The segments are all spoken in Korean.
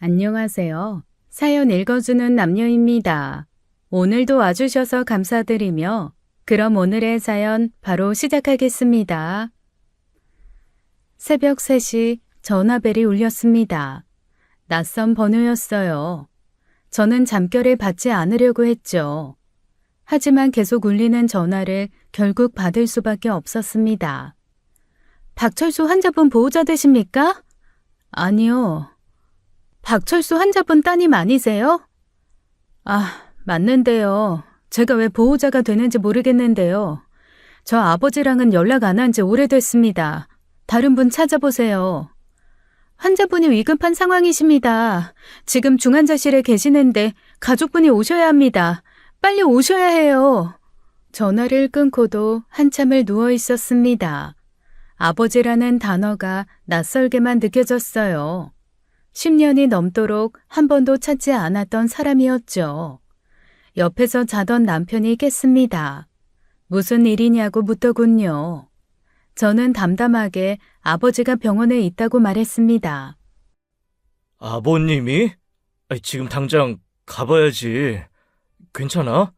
안녕하세요. 사연 읽어주는 남녀입니다. 오늘도 와주셔서 감사드리며 그럼 오늘의 사연 바로 시작하겠습니다. 새벽 3시 전화벨이 울렸습니다. 낯선 번호였어요. 저는 잠결에 받지 않으려고 했죠. 하지만 계속 울리는 전화를 결국 받을 수밖에 없었습니다. 박철수 환자분 보호자 되십니까? 아니요. 박철수 환자분 따님 아니세요? 맞는데요. 제가 왜 보호자가 되는지 모르겠는데요. 저 아버지랑은 연락 안 한 지 오래됐습니다. 다른 분 찾아보세요. 환자분이 위급한 상황이십니다. 지금 중환자실에 계시는데 가족분이 오셔야 합니다. 빨리 오셔야 해요. 전화를 끊고도 한참을 누워 있었습니다. 아버지라는 단어가 낯설게만 느껴졌어요. 10년이 넘도록 한 번도 찾지 않았던 사람이었죠. 옆에서 자던 남편이 깼습니다. 무슨 일이냐고 묻더군요. 저는 담담하게 아버지가 병원에 있다고 말했습니다. 아버님이? 지금 당장 가봐야지. 괜찮아?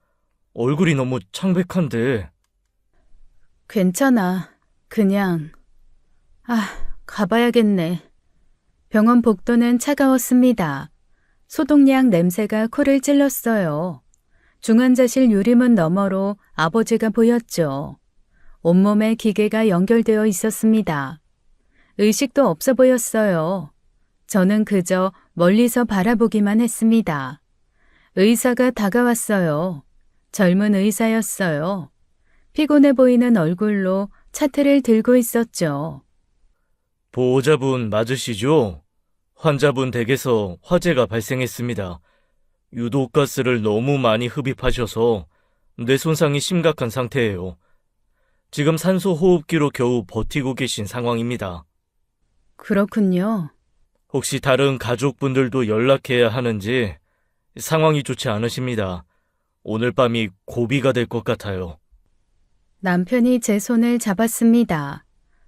얼굴이 너무 창백한데. 괜찮아. 그냥. 가봐야겠네. 병원 복도는 차가웠습니다. 소독약 냄새가 코를 찔렀어요. 중환자실 유리문 너머로 아버지가 보였죠. 온몸에 기계가 연결되어 있었습니다. 의식도 없어 보였어요. 저는 그저 멀리서 바라보기만 했습니다. 의사가 다가왔어요. 젊은 의사였어요. 피곤해 보이는 얼굴로 차트를 들고 있었죠. 보호자분 맞으시죠? 환자분 댁에서 화재가 발생했습니다. 유독가스를 너무 많이 흡입하셔서 뇌 손상이 심각한 상태예요. 지금 산소 호흡기로 겨우 버티고 계신 상황입니다. 그렇군요. 혹시 다른 가족분들도 연락해야 하는지 상황이 좋지 않으십니다. 오늘 밤이 고비가 될 것 같아요. 남편이 제 손을 잡았습니다.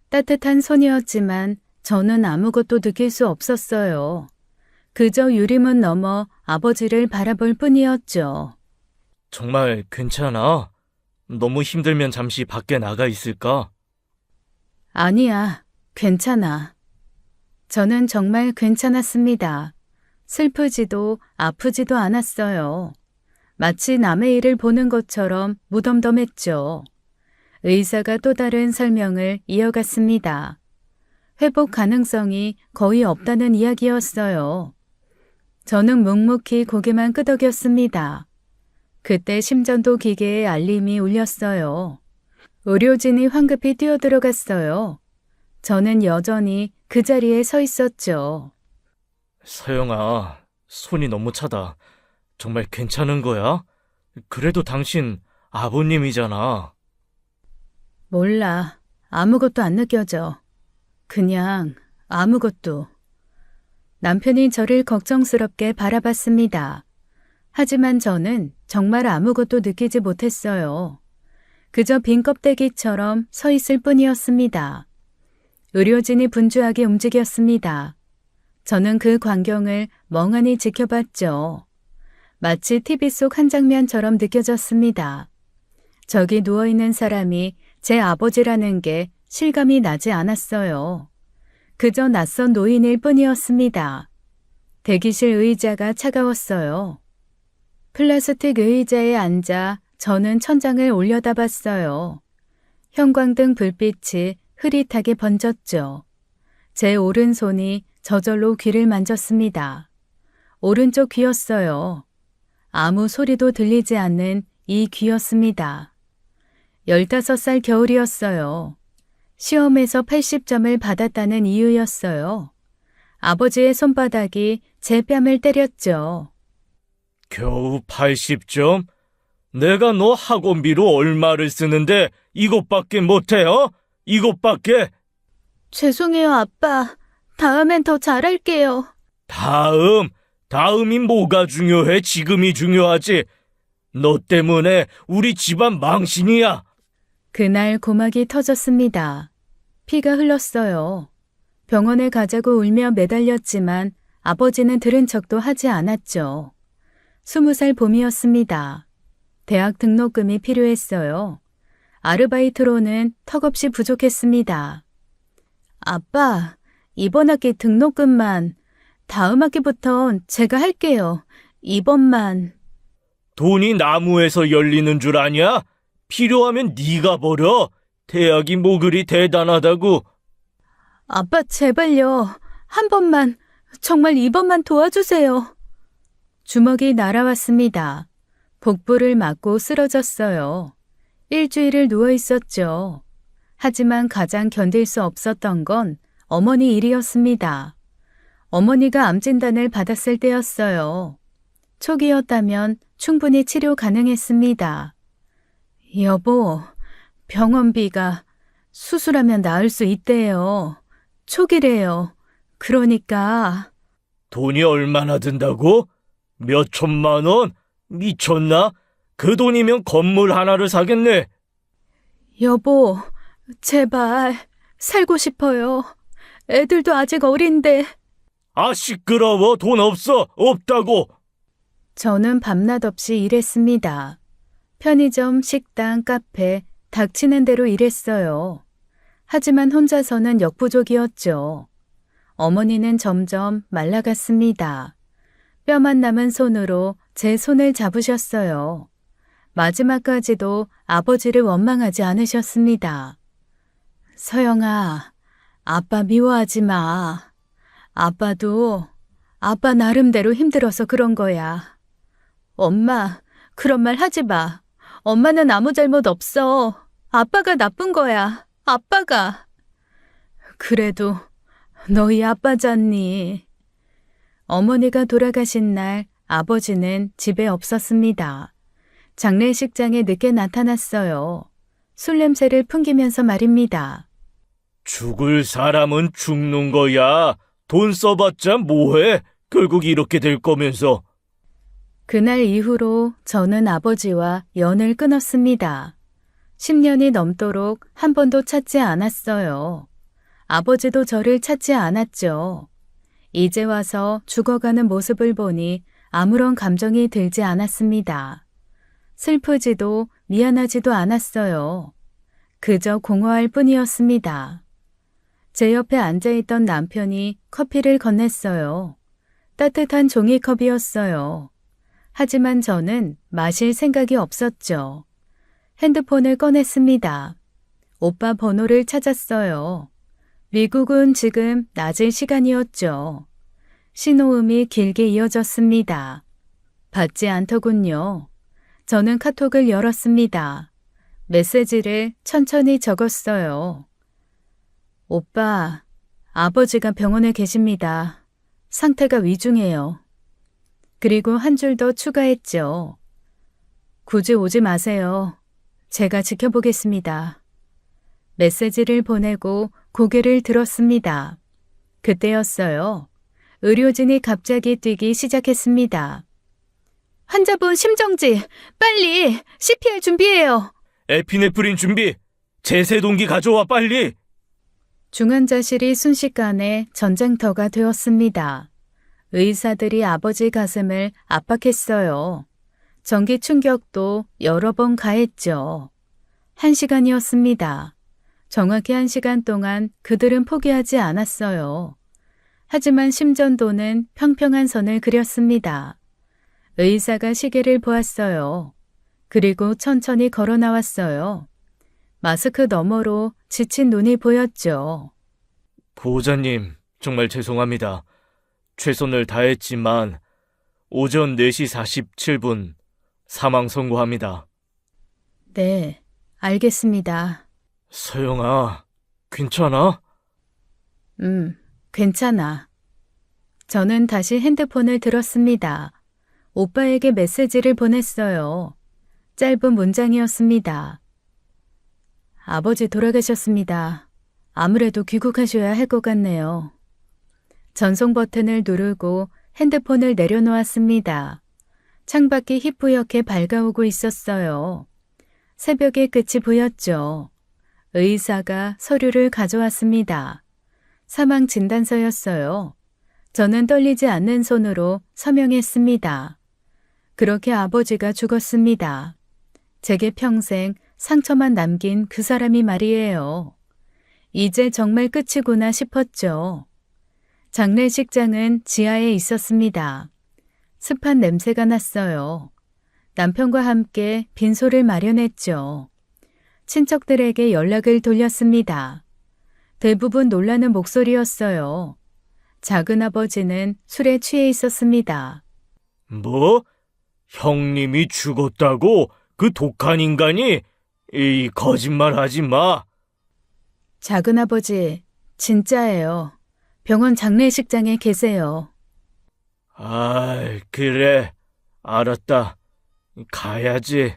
따뜻한 손이었지만 저는 아무것도 느낄 수 없었어요. 그저 유리문 너머 아버지를 바라볼 뿐이었죠. 정말 괜찮아? 너무 힘들면 잠시 밖에 나가 있을까? 아니야, 괜찮아. 저는 정말 괜찮았습니다. 슬프지도 아프지도 않았어요. 마치 남의 일을 보는 것처럼 무덤덤했죠. 의사가 또 다른 설명을 이어갔습니다. 회복 가능성이 거의 없다는 이야기였어요. 저는 묵묵히 고개만 끄덕였습니다. 그때 심전도 기계의 알림이 울렸어요. 의료진이 황급히 뛰어들어갔어요. 저는 여전히 그 자리에 서 있었죠. 서영아, 손이 너무 차다. 정말 괜찮은 거야? 그래도 당신 아버님이잖아. 몰라. 아무것도 안 느껴져. 그냥 아무것도. 남편이 저를 걱정스럽게 바라봤습니다. 하지만 저는 정말 아무것도 느끼지 못했어요. 그저 빈 껍데기처럼 서 있을 뿐이었습니다. 의료진이 분주하게 움직였습니다. 저는 그 광경을 멍하니 지켜봤죠. 마치 TV 속 한 장면처럼 느껴졌습니다. 저기 누워있는 사람이 제 아버지라는 게 실감이 나지 않았어요. 그저 낯선 노인일 뿐이었습니다. 대기실 의자가 차가웠어요. 플라스틱 의자에 앉아 저는 천장을 올려다봤어요. 형광등 불빛이 흐릿하게 번졌죠. 제 오른손이 저절로 귀를 만졌습니다. 오른쪽 귀였어요. 아무 소리도 들리지 않는 이 귀였습니다. 15살 겨울이었어요. 시험에서 80점을 받았다는 이유였어요. 아버지의 손바닥이 제 뺨을 때렸죠. 겨우 80점? 내가 너 학원비로 얼마를 쓰는데 이것밖에 못해, 어? 이것밖에? 죄송해요, 아빠. 다음엔 더 잘할게요. 다음이 뭐가 중요해? 지금이 중요하지. 너 때문에 우리 집안 망신이야. 그날 고막이 터졌습니다. 피가 흘렀어요. 병원에 가자고 울며 매달렸지만 아버지는 들은 척도 하지 않았죠. 20살 봄이었습니다. 대학 등록금이 필요했어요. 아르바이트로는 턱없이 부족했습니다. 아빠, 이번 학기 등록금만, 다음 학기부턴 제가 할게요. 이번만. 돈이 나무에서 열리는 줄 아냐? 필요하면 네가 벌어. 대학이 뭐 그리 대단하다고. 아빠 제발요. 한 번만, 정말 이번만 도와주세요. 주먹이 날아왔습니다. 복부를 맞고 쓰러졌어요. 일주일을 누워 있었죠. 하지만 가장 견딜 수 없었던 건 어머니 일이었습니다. 어머니가 암 진단을 받았을 때였어요. 초기였다면 충분히 치료 가능했습니다. 여보, 병원비가 수술하면 나을 수 있대요. 초기래요. 그러니까. 돈이 얼마나 든다고? 몇 천만 원? 미쳤나? 그 돈이면 건물 하나를 사겠네. 여보, 제발 살고 싶어요. 애들도 아직 어린데. 아, 시끄러워. 돈 없어. 없다고. 저는 밤낮 없이 일했습니다. 편의점, 식당, 카페, 닥치는 대로 일했어요. 하지만 혼자서는 역부족이었죠. 어머니는 점점 말라갔습니다. 뼈만 남은 손으로 제 손을 잡으셨어요. 마지막까지도 아버지를 원망하지 않으셨습니다. 서영아, 아빠 미워하지 마. 아빠도 아빠 나름대로 힘들어서 그런 거야. 엄마, 그런 말 하지 마. 엄마는 아무 잘못 없어. 아빠가 나쁜 거야. 아빠가. 그래도 너희 아빠잖니. 어머니가 돌아가신 날 아버지는 집에 없었습니다. 장례식장에 늦게 나타났어요. 술 냄새를 풍기면서 말입니다. 죽을 사람은 죽는 거야. 돈 써봤자 뭐해? 결국 이렇게 될 거면서. 그날 이후로 저는 아버지와 연을 끊었습니다. 10년이 넘도록 한 번도 찾지 않았어요. 아버지도 저를 찾지 않았죠. 이제 와서 죽어가는 모습을 보니 아무런 감정이 들지 않았습니다. 슬프지도 미안하지도 않았어요. 그저 공허할 뿐이었습니다. 제 옆에 앉아있던 남편이 커피를 건넸어요. 따뜻한 종이컵이었어요. 하지만 저는 마실 생각이 없었죠. 핸드폰을 꺼냈습니다. 오빠 번호를 찾았어요. 미국은 지금 낮의 시간이었죠. 신호음이 길게 이어졌습니다. 받지 않더군요. 저는 카톡을 열었습니다. 메시지를 천천히 적었어요. 오빠, 아버지가 병원에 계십니다. 상태가 위중해요. 그리고 한 줄 더 추가했죠. 굳이 오지 마세요. 제가 지켜보겠습니다. 메시지를 보내고 고개를 들었습니다. 그때였어요. 의료진이 갑자기 뛰기 시작했습니다. 환자분 심정지, 빨리 CPR 준비해요. 에피네프린 준비. 제세동기 가져와 빨리. 중환자실이 순식간에 전쟁터가 되었습니다. 의사들이 아버지 가슴을 압박했어요. 전기 충격도 여러 번 가했죠. 1시간이었습니다. 정확히 1시간 동안 그들은 포기하지 않았어요. 하지만 심전도는 평평한 선을 그렸습니다. 의사가 시계를 보았어요. 그리고 천천히 걸어 나왔어요. 마스크 너머로 지친 눈이 보였죠. 보호자님, 정말 죄송합니다. 최선을 다했지만 오전 4시 47분 사망 선고합니다. 네, 알겠습니다. 서영아, 괜찮아? 괜찮아. 저는 다시 핸드폰을 들었습니다. 오빠에게 메시지를 보냈어요. 짧은 문장이었습니다. 아버지 돌아가셨습니다. 아무래도 귀국하셔야 할 것 같네요. 전송 버튼을 누르고 핸드폰을 내려놓았습니다. 창밖이 희뿌옇게 밝아오고 있었어요. 새벽의 끝이 보였죠. 의사가 서류를 가져왔습니다. 사망 진단서였어요. 저는 떨리지 않는 손으로 서명했습니다. 그렇게 아버지가 죽었습니다. 제게 평생 상처만 남긴 그 사람이 말이에요. 이제 정말 끝이구나 싶었죠. 장례식장은 지하에 있었습니다. 습한 냄새가 났어요. 남편과 함께 빈소를 마련했죠. 친척들에게 연락을 돌렸습니다. 대부분 놀라는 목소리였어요. 작은아버지는 술에 취해 있었습니다. 뭐? 형님이 죽었다고? 그 독한 인간이? 이 거짓말 하지 마. 작은아버지, 진짜예요. 병원 장례식장에 계세요. 아, 그래. 알았다. 가야지.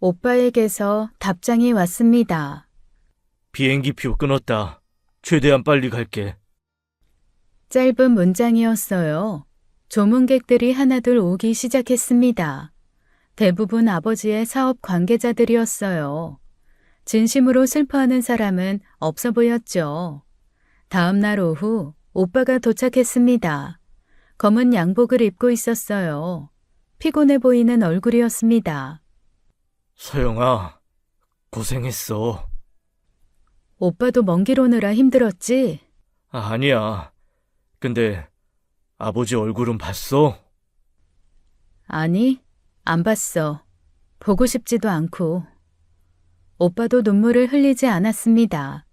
오빠에게서 답장이 왔습니다. 비행기표 끊었다. 최대한 빨리 갈게. 짧은 문장이었어요. 조문객들이 하나둘 오기 시작했습니다. 대부분 아버지의 사업 관계자들이었어요. 진심으로 슬퍼하는 사람은 없어 보였죠. 다음 날 오후 오빠가 도착했습니다. 검은 양복을 입고 있었어요. 피곤해 보이는 얼굴이었습니다. 서영아, 고생했어. 오빠도 먼 길 오느라 힘들었지? 아니야. 근데 아버지 얼굴은 봤어? 아니, 안 봤어. 보고 싶지도 않고. 오빠도 눈물을 흘리지 않았습니다.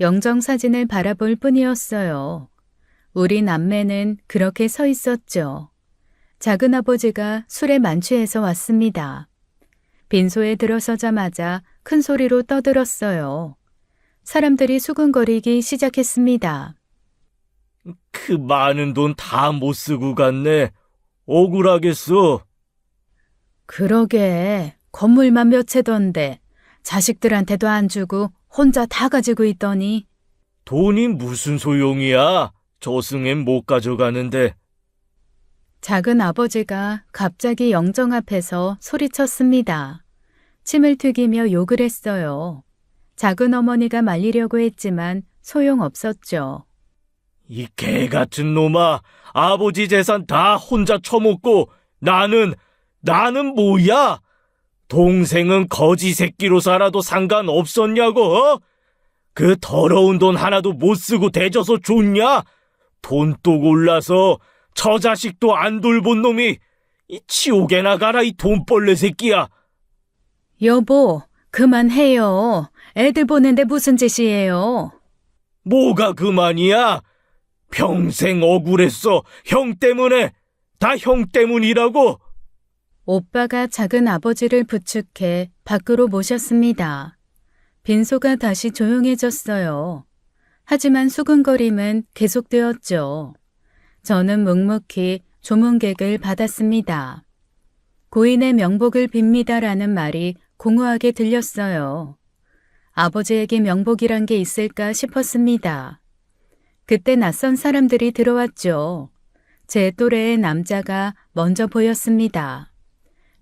영정사진을 바라볼 뿐이었어요. 우리 남매는 그렇게 서 있었죠. 작은아버지가 술에 만취해서 왔습니다. 빈소에 들어서자마자 큰 소리로 떠들었어요. 사람들이 수군거리기 시작했습니다. 그 많은 돈 다 못 쓰고 갔네. 억울하겠어. 그러게, 건물만 몇 채던데 자식들한테도 안 주고 혼자 다 가지고 있더니. 돈이 무슨 소용이야? 저승엔 못 가져가는데. 작은 아버지가 갑자기 영정 앞에서 소리쳤습니다. 침을 튀기며 욕을 했어요. 작은 어머니가 말리려고 했지만 소용없었죠. 이 개 같은 놈아, 아버지 재산 다 혼자 처먹고 나는 뭐야? 동생은 거지 새끼로 살아도 상관없었냐고, 어? 그 더러운 돈 하나도 못 쓰고 대줘서 좋냐? 돈독 올라서 저 자식도 안 돌본 놈이 이 지옥에나 가라, 이 돈벌레 새끼야. 여보, 그만해요. 애들 보는데 무슨 짓이에요? 뭐가 그만이야? 평생 억울했어. 형 때문에. 다 형 때문이라고. 오빠가 작은 아버지를 부축해 밖으로 모셨습니다. 빈소가 다시 조용해졌어요. 하지만 수근거림은 계속되었죠. 저는 묵묵히 조문객을 받았습니다. 고인의 명복을 빕니다라는 말이 공허하게 들렸어요. 아버지에게 명복이란 게 있을까 싶었습니다. 그때 낯선 사람들이 들어왔죠. 제 또래의 남자가 먼저 보였습니다.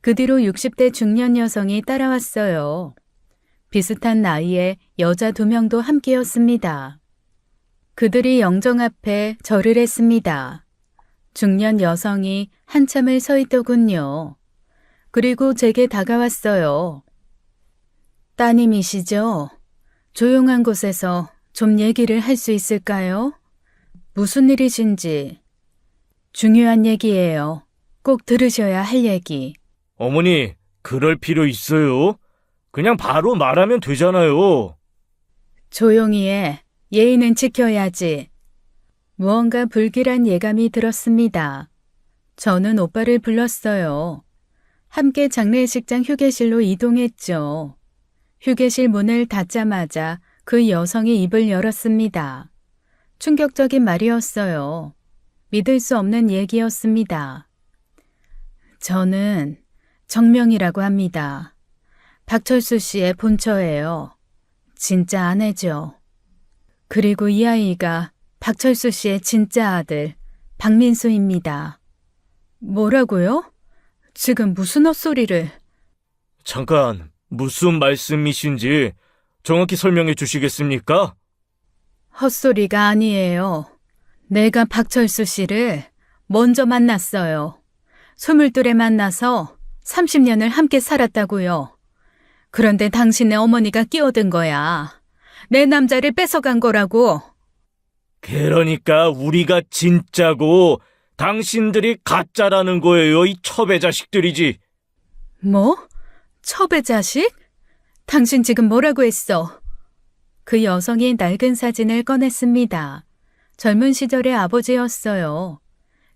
그 뒤로 60대 중년 여성이 따라왔어요. 비슷한 나이에 여자 2명도 함께였습니다. 그들이 영정 앞에 절을 했습니다. 중년 여성이 한참을 서 있더군요. 그리고 제게 다가왔어요. 따님이시죠? 조용한 곳에서 좀 얘기를 할 수 있을까요? 무슨 일이신지. 중요한 얘기예요. 꼭 들으셔야 할 얘기. 어머니, 그럴 필요 있어요? 그냥 바로 말하면 되잖아요. 조용히 해. 예의는 지켜야지. 무언가 불길한 예감이 들었습니다. 저는 오빠를 불렀어요. 함께 장례식장 휴게실로 이동했죠. 휴게실 문을 닫자마자 그 여성이 입을 열었습니다. 충격적인 말이었어요. 믿을 수 없는 얘기였습니다. 저는 정명이라고 합니다. 박철수 씨의 본처예요. 진짜 아내죠. 그리고 이 아이가 박철수 씨의 진짜 아들 박민수입니다. 뭐라고요? 지금 무슨 헛소리를... 잠깐, 무슨 말씀이신지 정확히 설명해 주시겠습니까? 헛소리가 아니에요. 내가 박철수 씨를 먼저 만났어요. 22에 만나서 30년을 함께 살았다고요. 그런데 당신네 어머니가 끼어든 거야. 내 남자를 뺏어간 거라고. 그러니까 우리가 진짜고 당신들이 가짜라는 거예요, 이 첩의 자식들이지. 뭐? 첩의 자식? 당신 지금 뭐라고 했어? 그 여성이 낡은 사진을 꺼냈습니다. 젊은 시절의 아버지였어요.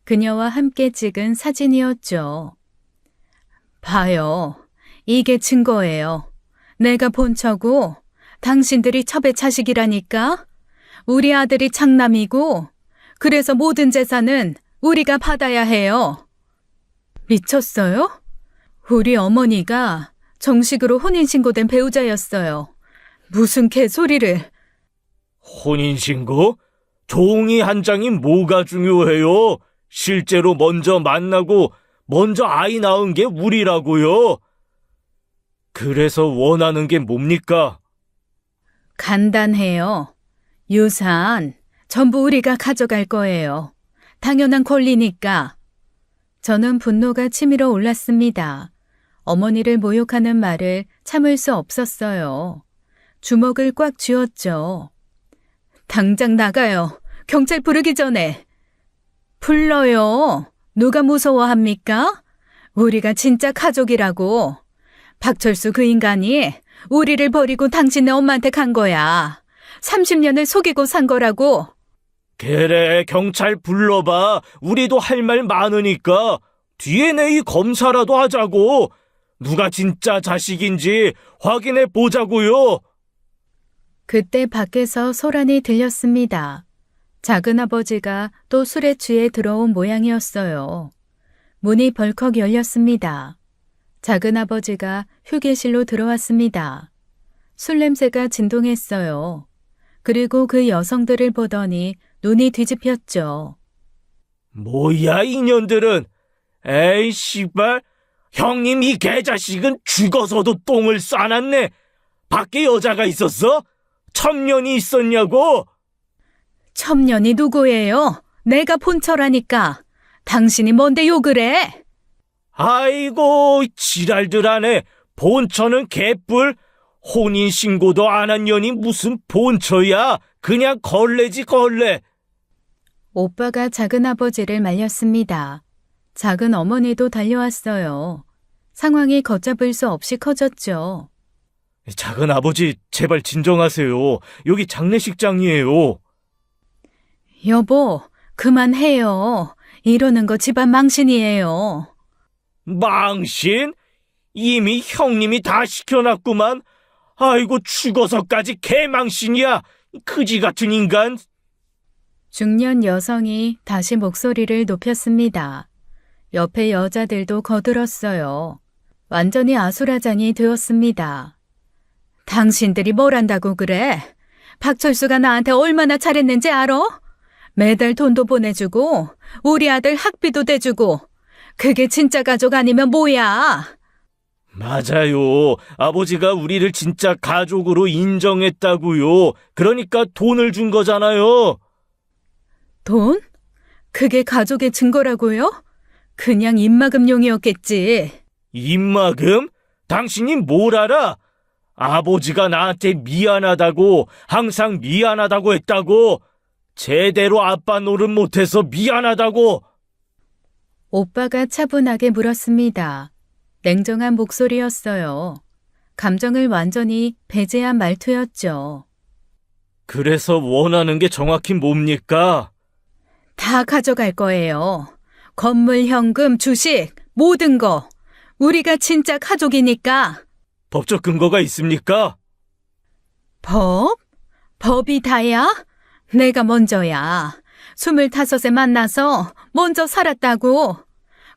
그녀와 함께 찍은 사진이었죠. 봐요. 이게 증거예요. 내가 본 척고 당신들이 첩의 자식이라니까? 우리 아들이 장남이고 그래서 모든 재산은 우리가 받아야 해요. 미쳤어요? 우리 어머니가 정식으로 혼인신고된 배우자였어요. 무슨 개소리를. 혼인신고? 종이 한 장이 뭐가 중요해요? 실제로 먼저 만나고 먼저 아이 낳은 게 우리라고요. 그래서 원하는 게 뭡니까? 간단해요. 유산 전부 우리가 가져갈 거예요. 당연한 권리니까. 저는 분노가 치밀어 올랐습니다. 어머니를 모욕하는 말을 참을 수 없었어요. 주먹을 꽉 쥐었죠. 당장 나가요. 경찰 부르기 전에. 불러요. 누가 무서워합니까? 우리가 진짜 가족이라고. 박철수 그 인간이 우리를 버리고 당신네 엄마한테 간 거야. 30년을 속이고 산 거라고. 그래, 경찰 불러봐. 우리도 할 말 많으니까 DNA 검사라도 하자고. 누가 진짜 자식인지 확인해 보자고요. 그때 밖에서 소란이 들렸습니다. 작은아버지가 또 술에 취해 들어온 모양이었어요. 문이 벌컥 열렸습니다. 작은아버지가 휴게실로 들어왔습니다. 술 냄새가 진동했어요. 그리고 그 여성들을 보더니 눈이 뒤집혔죠. 뭐야, 이년들은. 에이, 씨발. 형님, 이 개자식은 죽어서도 똥을 싸놨네. 밖에 여자가 있었어? 첩년이 있었냐고? 첩년이 누구예요? 내가 본처라니까. 당신이 뭔데 욕을 해? 아이고, 지랄들 하네. 본처는 개뿔. 혼인신고도 안 한 년이 무슨 본처야. 그냥 걸레지, 걸레. 오빠가 작은아버지를 말렸습니다. 작은 어머니도 달려왔어요. 상황이 걷잡을 수 없이 커졌죠. 작은 아버지, 제발 진정하세요. 여기 장례식장이에요. 여보, 그만해요. 이러는 거 집안 망신이에요. 망신? 이미 형님이 다 시켜놨구만. 아이고, 죽어서까지 개망신이야. 그지 같은 인간. 중년 여성이 다시 목소리를 높였습니다. 옆에 여자들도 거들었어요. 완전히 아수라장이 되었습니다. 당신들이 뭘 안다고 그래? 박철수가 나한테 얼마나 잘했는지 알아? 매달 돈도 보내주고 우리 아들 학비도 대주고. 그게 진짜 가족 아니면 뭐야? 맞아요. 아버지가 우리를 진짜 가족으로 인정했다고요. 그러니까 돈을 준 거잖아요. 돈? 그게 가족의 증거라고요? 그냥 입막음용이었겠지. 입막음? 당신이 뭘 알아? 아버지가 나한테 미안하다고, 항상 미안하다고 했다고. 제대로 아빠 노릇 못해서 미안하다고. 오빠가 차분하게 물었습니다. 냉정한 목소리였어요. 감정을 완전히 배제한 말투였죠. 그래서 원하는 게 정확히 뭡니까? 다 가져갈 거예요. 건물, 현금, 주식, 모든 거. 우리가 진짜 가족이니까. 법적 근거가 있습니까? 법? 법이 다야? 내가 먼저야. 25에 만나서 먼저 살았다고.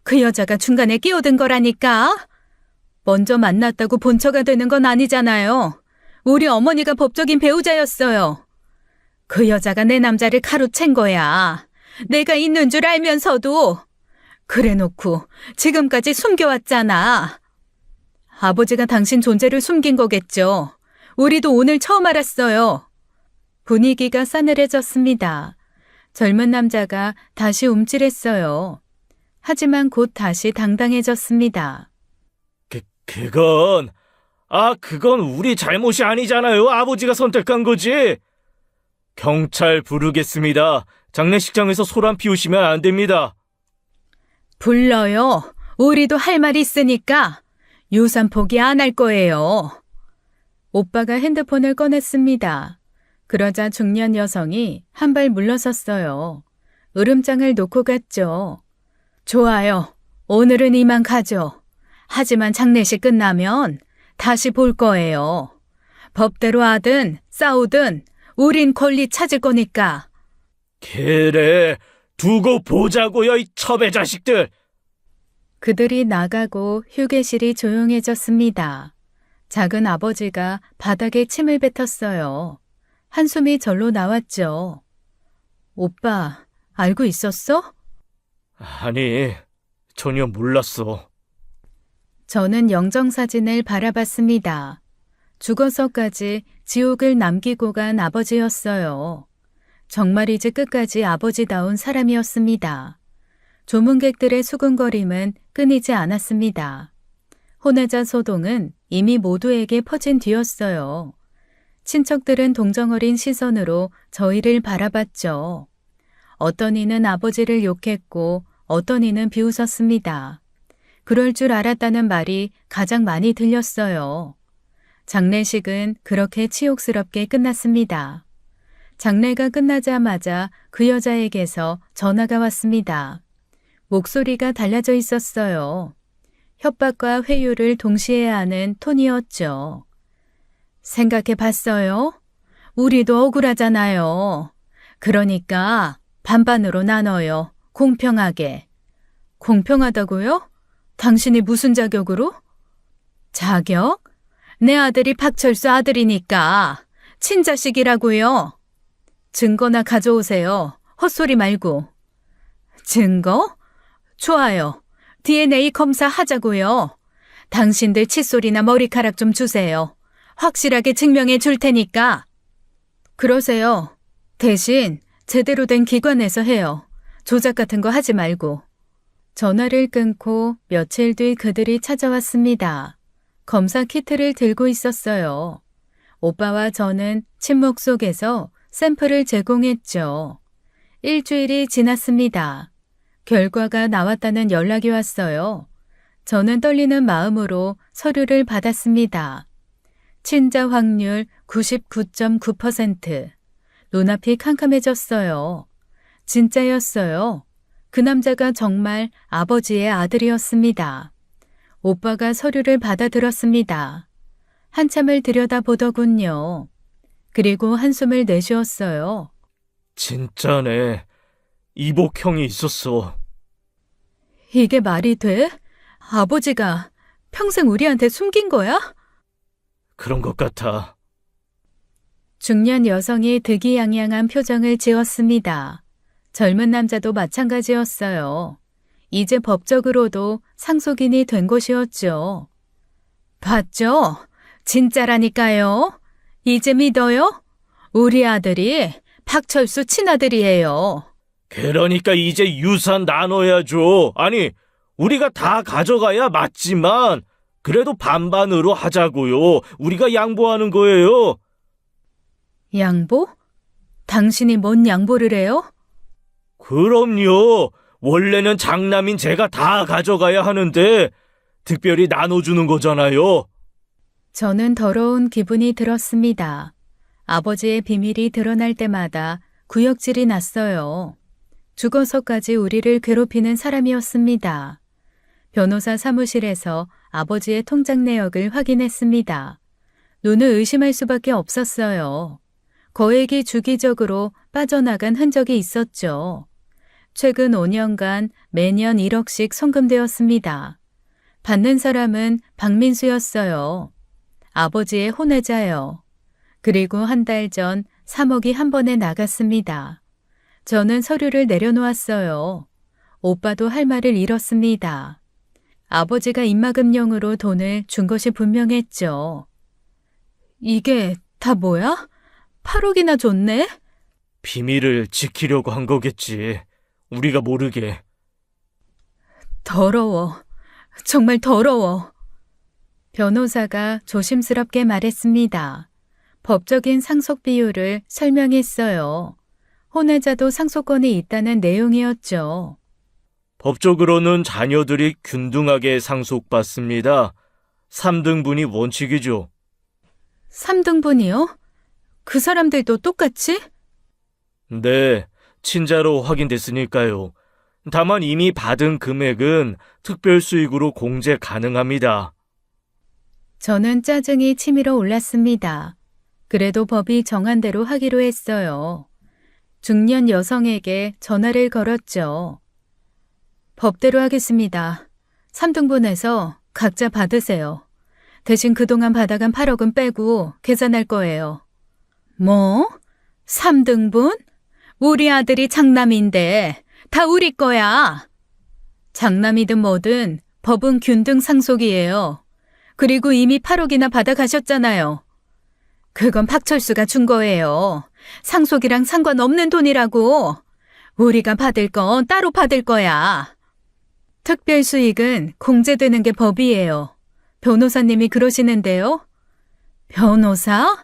그 여자가 중간에 끼어든 거라니까. 먼저 만났다고 본처가 되는 건 아니잖아요. 우리 어머니가 법적인 배우자였어요. 그 여자가 내 남자를 가로챈 거야. 내가 있는 줄 알면서도. 그래놓고 지금까지 숨겨왔잖아. 아버지가 당신 존재를 숨긴 거겠죠. 우리도 오늘 처음 알았어요. 분위기가 싸늘해졌습니다. 젊은 남자가 다시 움찔했어요. 하지만 곧 다시 당당해졌습니다. 그건 우리 잘못이 아니잖아요. 아버지가 선택한 거지. 경찰 부르겠습니다. 장례식장에서 소란 피우시면 안 됩니다. 불러요. 우리도 할 말 있으니까 유산 포기 안 할 거예요. 오빠가 핸드폰을 꺼냈습니다. 그러자 중년 여성이 한 발 물러섰어요. 으름장을 놓고 갔죠. 좋아요. 오늘은 이만 가죠. 하지만 장례식 끝나면 다시 볼 거예요. 법대로 하든 싸우든 우린 권리 찾을 거니까. 그래, 두고 보자고요, 이 첩의 자식들. 그들이 나가고 휴게실이 조용해졌습니다. 작은 아버지가 바닥에 침을 뱉었어요. 한숨이 절로 나왔죠. 오빠, 알고 있었어? 아니, 전혀 몰랐어. 저는 영정사진을 바라봤습니다. 죽어서까지 지옥을 남기고 간 아버지였어요. 정말이지 끝까지 아버지다운 사람이었습니다. 조문객들의 수군거림은 끊이지 않았습니다. 혼외자 소동은 이미 모두에게 퍼진 뒤였어요. 친척들은 동정어린 시선으로 저희를 바라봤죠. 어떤 이는 아버지를 욕했고 어떤 이는 비웃었습니다. 그럴 줄 알았다는 말이 가장 많이 들렸어요. 장례식은 그렇게 치욕스럽게 끝났습니다. 장례가 끝나자마자 그 여자에게서 전화가 왔습니다. 목소리가 달라져 있었어요. 협박과 회유를 동시에 하는 톤이었죠. 생각해 봤어요? 우리도 억울하잖아요. 그러니까 반반으로 나눠요. 공평하게. 공평하다고요? 당신이 무슨 자격으로? 자격? 내 아들이 박철수 아들이니까 친자식이라고요. 증거나 가져오세요. 헛소리 말고. 증거? 좋아요. DNA 검사 하자고요. 당신들 칫솔이나 머리카락 좀 주세요. 확실하게 증명해 줄 테니까. 그러세요. 대신 제대로 된 기관에서 해요. 조작 같은 거 하지 말고. 전화를 끊고 며칠 뒤 그들이 찾아왔습니다. 검사 키트를 들고 있었어요. 오빠와 저는 침묵 속에서 샘플을 제공했죠. 일주일이 지났습니다. 결과가 나왔다는 연락이 왔어요. 저는 떨리는 마음으로 서류를 받았습니다. 친자 확률 99.9%. 눈앞이 캄캄해졌어요. 진짜였어요. 그 남자가 정말 아버지의 아들이었습니다. 오빠가 서류를 받아들었습니다. 한참을 들여다보더군요. 그리고 한숨을 내쉬었어요. 진짜네. 이복형이 있었어. 이게 말이 돼? 아버지가 평생 우리한테 숨긴 거야? 그런 것 같아. 중년 여성이 득이양양한 표정을 지었습니다. 젊은 남자도 마찬가지였어요. 이제 법적으로도 상속인이 된 것이었죠. 봤죠? 진짜라니까요. 이제 믿어요? 우리 아들이 박철수 친아들이에요. 그러니까 이제 유산 나눠야죠. 아니, 우리가 다 가져가야 맞지만 그래도 반반으로 하자고요. 우리가 양보하는 거예요. 양보? 당신이 뭔 양보를 해요? 그럼요. 원래는 장남인 제가 다 가져가야 하는데 특별히 나눠주는 거잖아요. 저는 더러운 기분이 들었습니다. 아버지의 비밀이 드러날 때마다 구역질이 났어요. 죽어서까지 우리를 괴롭히는 사람이었습니다. 변호사 사무실에서 아버지의 통장 내역을 확인했습니다. 눈을 의심할 수밖에 없었어요. 거액이 주기적으로 빠져나간 흔적이 있었죠. 최근 5년간 매년 1억씩 송금되었습니다. 받는 사람은 박민수였어요. 아버지의 혼외자요. 그리고 한 달 전 3억이 한 번에 나갔습니다. 저는 서류를 내려놓았어요. 오빠도 할 말을 잃었습니다. 아버지가 입막음용으로 돈을 준 것이 분명했죠. 이게 다 뭐야? 8억이나 줬네? 비밀을 지키려고 한 거겠지. 우리가 모르게. 더러워. 정말 더러워. 변호사가 조심스럽게 말했습니다. 법적인 상속 비율을 설명했어요. 혼외자도 상속권이 있다는 내용이었죠. 법적으로는 자녀들이 균등하게 상속받습니다. 3등분이 원칙이죠. 3등분이요? 그 사람들도 똑같이? 네, 친자로 확인됐으니까요. 다만 이미 받은 금액은 특별수익으로 공제 가능합니다. 저는 짜증이 치밀어 올랐습니다. 그래도 법이 정한 대로 하기로 했어요. 중년 여성에게 전화를 걸었죠. 법대로 하겠습니다. 3등분해서 각자 받으세요. 대신 그동안 받아간 8억은 빼고 계산할 거예요. 뭐? 3등분? 우리 아들이 장남인데 다 우리 거야. 장남이든 뭐든 법은 균등 상속이에요. 그리고 이미 8억이나 받아가셨잖아요. 그건 박철수가 준 거예요. 상속이랑 상관없는 돈이라고. 우리가 받을 건 따로 받을 거야. 특별 수익은 공제되는 게 법이에요. 변호사님이 그러시는데요. 변호사?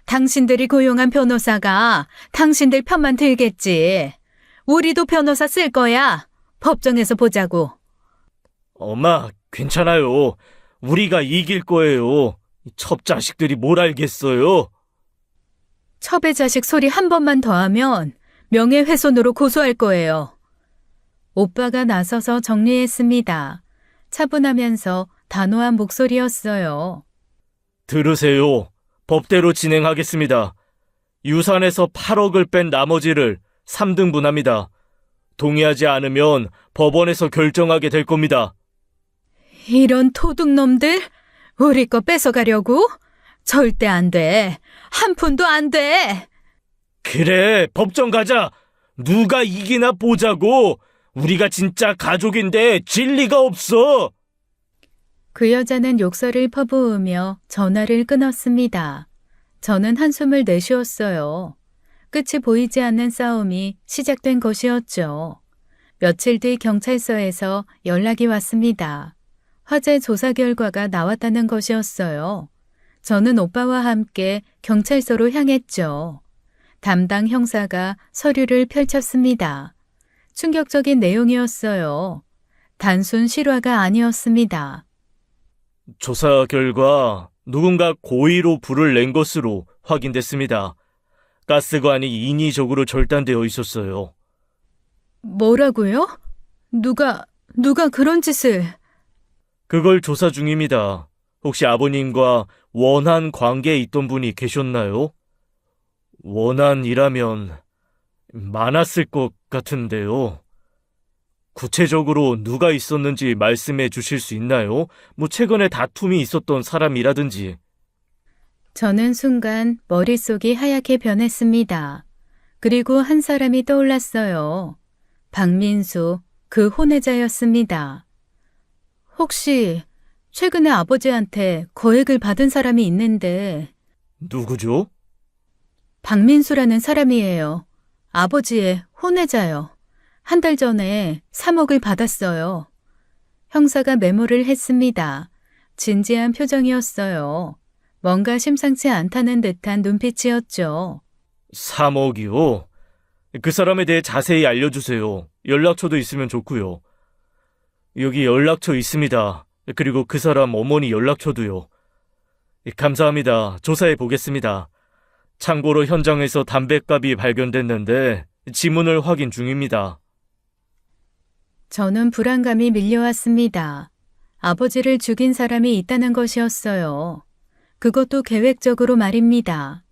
당신들이 고용한 변호사가 당신들 편만 들겠지. 우리도 변호사 쓸 거야. 법정에서 보자고. 엄마, 괜찮아요. 우리가 이길 거예요. 첩자식들이 뭘 알겠어요? 첩의 자식 소리 한 번만 더 하면 명예훼손으로 고소할 거예요. 오빠가 나서서 정리했습니다. 차분하면서 단호한 목소리였어요. 들으세요. 법대로 진행하겠습니다. 유산에서 8억을 뺀 나머지를 3등분합니다. 동의하지 않으면 법원에서 결정하게 될 겁니다. 이런 도둑놈들? 우리 거 뺏어가려고? 절대 안 돼. 한 푼도 안 돼. 그래, 법정 가자. 누가 이기나 보자고. 우리가 진짜 가족인데 진리가 없어. 그 여자는 욕설을 퍼부으며 전화를 끊었습니다. 저는 한숨을 내쉬었어요. 끝이 보이지 않는 싸움이 시작된 것이었죠. 며칠 뒤 경찰서에서 연락이 왔습니다. 화재 조사 결과가 나왔다는 것이었어요. 저는 오빠와 함께 경찰서로 향했죠. 담당 형사가 서류를 펼쳤습니다. 충격적인 내용이었어요. 단순 실화가 아니었습니다. 조사 결과 누군가 고의로 불을 낸 것으로 확인됐습니다. 가스관이 인위적으로 절단되어 있었어요. 뭐라고요? 누가 그런 짓을... 그걸 조사 중입니다. 혹시 아버님과 원한 관계에 있던 분이 계셨나요? 원한이라면 많았을 것 같은데요. 구체적으로 누가 있었는지 말씀해 주실 수 있나요? 최근에 다툼이 있었던 사람이라든지. 저는 순간 머릿속이 하얗게 변했습니다. 그리고 한 사람이 떠올랐어요. 박민수, 그 혼외자였습니다. 혹시 최근에 아버지한테 거액을 받은 사람이 있는데 누구죠? 박민수라는 사람이에요. 아버지의 혼외자요. 한 달 전에 3억을 받았어요. 형사가 메모를 했습니다. 진지한 표정이었어요. 뭔가 심상치 않다는 듯한 눈빛이었죠. 3억이요? 그 사람에 대해 자세히 알려주세요. 연락처도 있으면 좋고요. 여기 연락처 있습니다. 그리고 그 사람 어머니 연락처도요. 감사합니다. 조사해 보겠습니다. 참고로 현장에서 담뱃갑이 발견됐는데 지문을 확인 중입니다. 저는 불안감이 밀려왔습니다. 아버지를 죽인 사람이 있다는 것이었어요. 그것도 계획적으로 말입니다.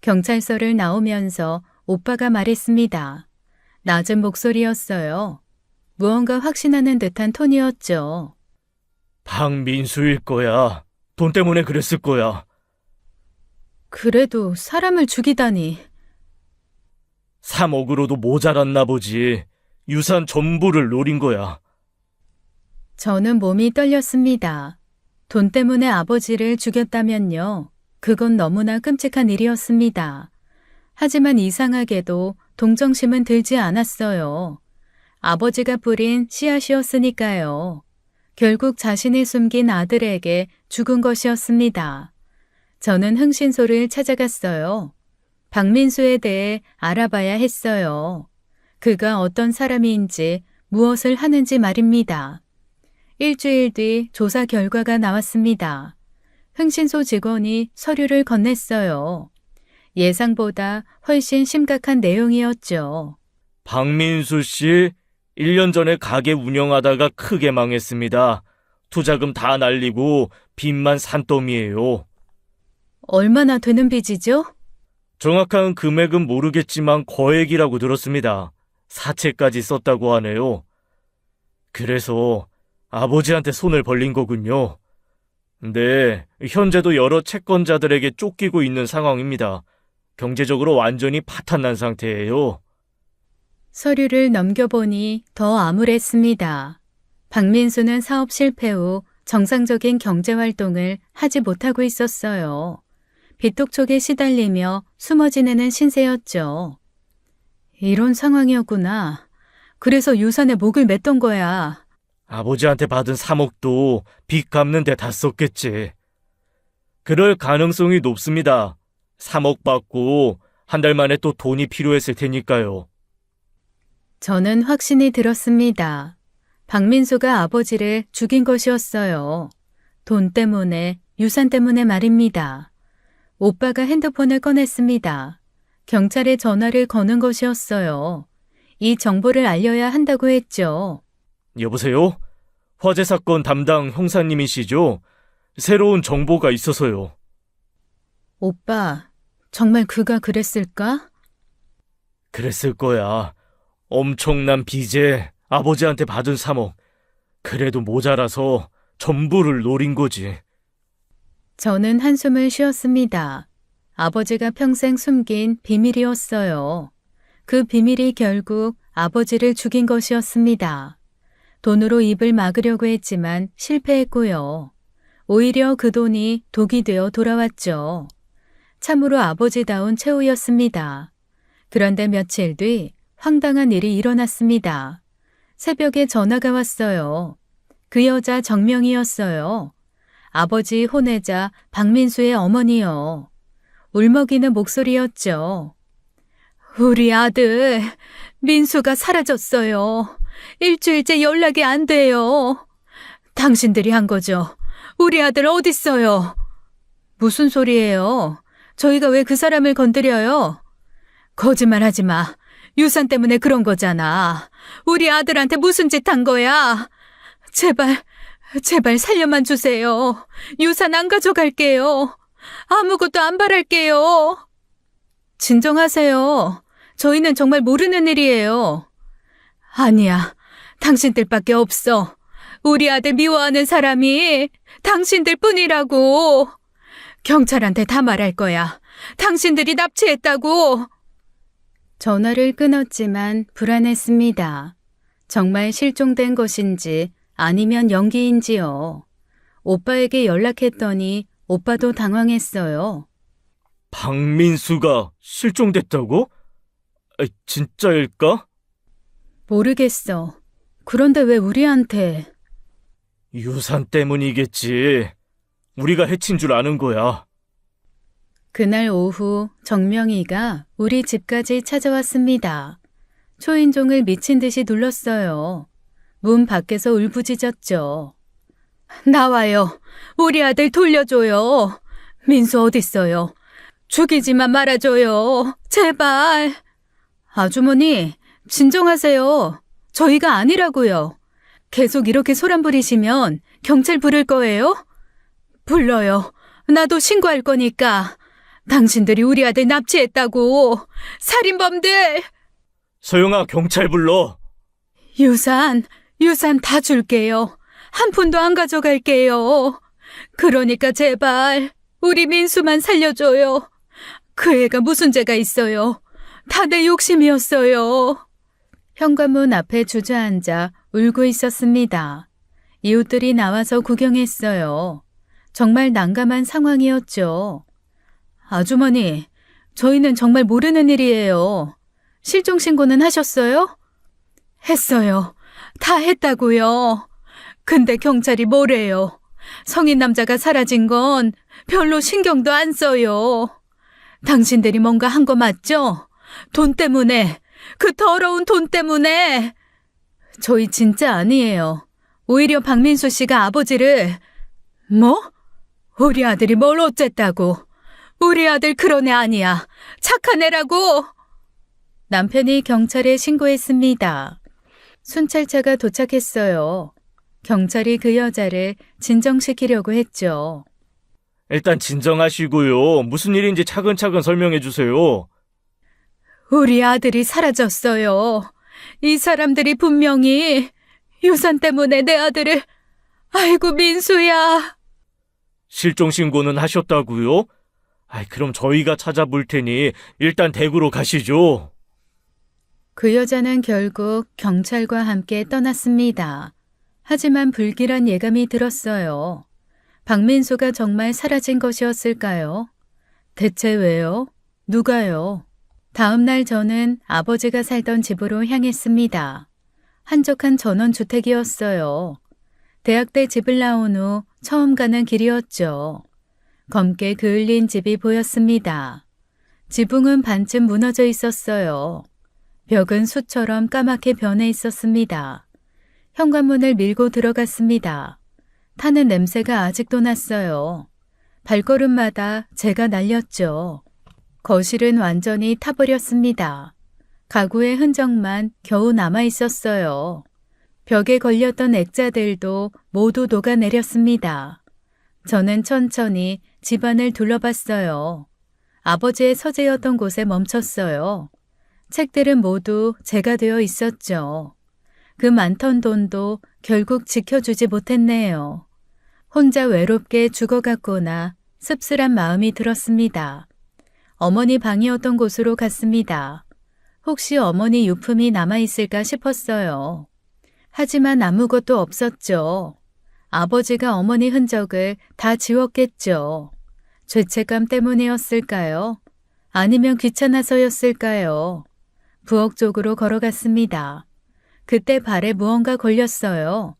경찰서를 나오면서 오빠가 말했습니다. 낮은 목소리였어요. 무언가 확신하는 듯한 톤이었죠. 박민수일 거야. 돈 때문에 그랬을 거야. 그래도 사람을 죽이다니. 3억으로도 모자랐나 보지. 유산 전부를 노린 거야. 저는 몸이 떨렸습니다. 돈 때문에 아버지를 죽였다면요. 그건 너무나 끔찍한 일이었습니다. 하지만 이상하게도 동정심은 들지 않았어요. 아버지가 뿌린 씨앗이었으니까요. 결국 자신이 숨긴 아들에게 죽은 것이었습니다. 저는 흥신소를 찾아갔어요. 박민수에 대해 알아봐야 했어요. 그가 어떤 사람인지 무엇을 하는지 말입니다. 일주일 뒤 조사 결과가 나왔습니다. 흥신소 직원이 서류를 건넸어요. 예상보다 훨씬 심각한 내용이었죠. 박민수 씨, 1년 전에 가게 운영하다가 크게 망했습니다. 투자금 다 날리고 빚만 산더미예요. 얼마나 되는 빚이죠? 정확한 금액은 모르겠지만 거액이라고 들었습니다. 사채까지 썼다고 하네요. 그래서 아버지한테 손을 벌린 거군요. 근데 현재도 여러 채권자들에게 쫓기고 있는 상황입니다. 경제적으로 완전히 파탄난 상태예요. 서류를 넘겨보니 더 암울했습니다. 박민수는 사업 실패 후 정상적인 경제활동을 하지 못하고 있었어요. 빚독촉에 시달리며 숨어 지내는 신세였죠. 이런 상황이었구나. 그래서 유산에 목을 맸던 거야. 아버지한테 받은 3억도 빚 갚는 데 다 썼겠지. 그럴 가능성이 높습니다. 3억 받고 한 달 만에 또 돈이 필요했을 테니까요. 저는 확신이 들었습니다. 박민수가 아버지를 죽인 것이었어요. 돈 때문에, 유산 때문에 말입니다. 오빠가 핸드폰을 꺼냈습니다. 경찰에 전화를 거는 것이었어요. 이 정보를 알려야 한다고 했죠. 여보세요? 화재 사건 담당 형사님이시죠? 새로운 정보가 있어서요. 오빠, 정말 그가 그랬을까? 그랬을 거야. 엄청난 빚에 아버지한테 받은 3억. 그래도 모자라서 전부를 노린 거지. 저는 한숨을 쉬었습니다. 아버지가 평생 숨긴 비밀이었어요. 그 비밀이 결국 아버지를 죽인 것이었습니다. 돈으로 입을 막으려고 했지만 실패했고요. 오히려 그 돈이 독이 되어 돌아왔죠. 참으로 아버지다운 최후였습니다. 그런데 며칠 뒤 황당한 일이 일어났습니다. 새벽에 전화가 왔어요. 그 여자 정명이었어요. 아버지 혼외자 박민수의 어머니요. 울먹이는 목소리였죠. 우리 아들 민수가 사라졌어요. 일주일째 연락이 안 돼요. 당신들이 한 거죠. 우리 아들 어딨어요? 무슨 소리예요? 저희가 왜 그 사람을 건드려요? 거짓말하지 마. 유산 때문에 그런 거잖아. 우리 아들한테 무슨 짓 한 거야? 제발 살려만 주세요. 유산 안 가져갈게요. 아무것도 안 바랄게요. 진정하세요. 저희는 정말 모르는 일이에요. 아니야. 당신들밖에 없어. 우리 아들 미워하는 사람이 당신들 뿐이라고. 경찰한테 다 말할 거야. 당신들이 납치했다고. 전화를 끊었지만 불안했습니다. 정말 실종된 것인지 아니면 연기인지요. 오빠에게 연락했더니 오빠도 당황했어요. 박민수가 실종됐다고? 진짜일까? 모르겠어. 그런데 왜 우리한테? 유산 때문이겠지. 우리가 해친 줄 아는 거야. 그날 오후 정명이가 우리 집까지 찾아왔습니다. 초인종을 미친 듯이 눌렀어요. 문 밖에서 울부짖었죠. 나와요. 우리 아들 돌려줘요. 민수 어딨어요? 죽이지만 말아줘요. 제발. 아주머니, 진정하세요. 저희가 아니라고요. 계속 이렇게 소란 부리시면 경찰 부를 거예요? 불러요. 나도 신고할 거니까. 당신들이 우리 아들 납치했다고. 살인범들. 소영아, 경찰 불러. 유산 다 줄게요. 한 푼도 안 가져갈게요. 그러니까 제발 우리 민수만 살려줘요. 그 애가 무슨 죄가 있어요. 다 내 욕심이었어요. 현관문 앞에 주저앉아 울고 있었습니다. 이웃들이 나와서 구경했어요. 정말 난감한 상황이었죠. 아주머니, 저희는 정말 모르는 일이에요. 실종 신고는 하셨어요? 했어요. 다 했다고요. 근데 경찰이 뭐래요? 성인 남자가 사라진 건 별로 신경도 안 써요. 당신들이 뭔가 한 거 맞죠? 돈 때문에, 그 더러운 돈 때문에. 저희 진짜 아니에요. 오히려 박민수 씨가 아버지를... 뭐? 우리 아들이 뭘 어쨌다고? 우리 아들 그런 애 아니야. 착한 애라고. 남편이 경찰에 신고했습니다. 순찰차가 도착했어요. 경찰이 그 여자를 진정시키려고 했죠. 일단 진정하시고요. 무슨 일인지 차근차근 설명해 주세요. 우리 아들이 사라졌어요. 이 사람들이 분명히 유산 때문에 내 아들을... 아이고 민수야. 실종 신고는 하셨다고요? 그럼 저희가 찾아볼 테니 일단 댁으로 가시죠. 그 여자는 결국 경찰과 함께 떠났습니다. 하지만 불길한 예감이 들었어요. 박민수가 정말 사라진 것이었을까요? 대체 왜요? 누가요? 다음 날 저는 아버지가 살던 집으로 향했습니다. 한적한 전원주택이었어요. 대학 때 집을 나온 후 처음 가는 길이었죠. 검게 그을린 집이 보였습니다. 지붕은 반쯤 무너져 있었어요. 벽은 숯처럼 까맣게 변해 있었습니다. 현관문을 밀고 들어갔습니다. 타는 냄새가 아직도 났어요. 발걸음마다 재가 날렸죠. 거실은 완전히 타버렸습니다. 가구의 흔적만 겨우 남아 있었어요. 벽에 걸렸던 액자들도 모두 녹아내렸습니다. 저는 천천히 집안을 둘러봤어요. 아버지의 서재였던 곳에 멈췄어요. 책들은 모두 재가 되어 있었죠. 그 많던 돈도 결국 지켜주지 못했네요. 혼자 외롭게 죽어갔구나 씁쓸한 마음이 들었습니다. 어머니 방이었던 곳으로 갔습니다. 혹시 어머니 유품이 남아있을까 싶었어요. 하지만 아무것도 없었죠. 아버지가 어머니 흔적을 다 지웠겠죠. 죄책감 때문이었을까요? 아니면 귀찮아서였을까요? 부엌 쪽으로 걸어갔습니다. 그때 발에 무언가 걸렸어요.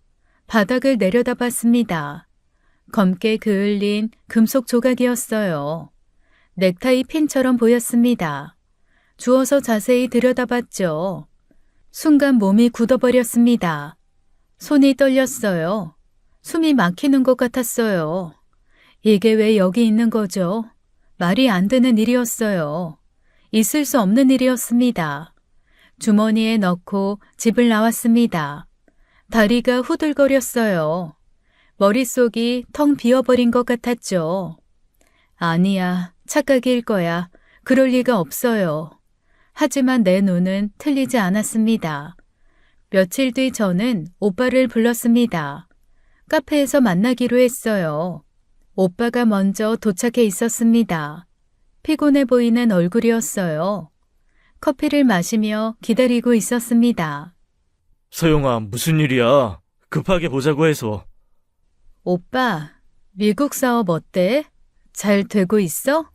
바닥을 내려다봤습니다. 검게 그을린 금속 조각이었어요. 넥타이 핀처럼 보였습니다. 주워서 자세히 들여다봤죠. 순간 몸이 굳어버렸습니다. 손이 떨렸어요. 숨이 막히는 것 같았어요. 이게 왜 여기 있는 거죠? 말이 안 되는 일이었어요. 있을 수 없는 일이었습니다. 주머니에 넣고 집을 나왔습니다. 다리가 후들거렸어요. 머릿속이 텅 비어버린 것 같았죠. 아니야, 착각일 거야. 그럴 리가 없어요. 하지만 내 눈은 틀리지 않았습니다. 며칠 뒤 저는 오빠를 불렀습니다. 카페에서 만나기로 했어요. 오빠가 먼저 도착해 있었습니다. 피곤해 보이는 얼굴이었어요. 커피를 마시며 기다리고 있었습니다. 서영아, 무슨 일이야? 급하게 보자고 해서. 오빠, 미국 사업 어때? 잘 되고 있어?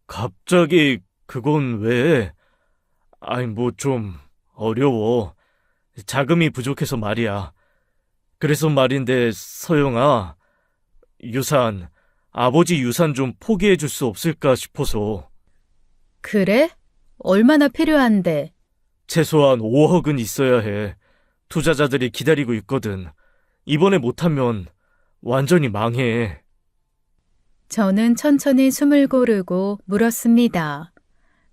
갑자기 그건 왜? 뭐 좀 어려워. 자금이 부족해서 말이야. 그래서 말인데 서영아, 아버지 유산 좀 포기해 줄 수 없을까 싶어서. 그래? 얼마나 필요한데? 최소한 5억은 있어야 해. 투자자들이 기다리고 있거든. 이번에 못하면 완전히 망해. 저는 천천히 숨을 고르고 물었습니다.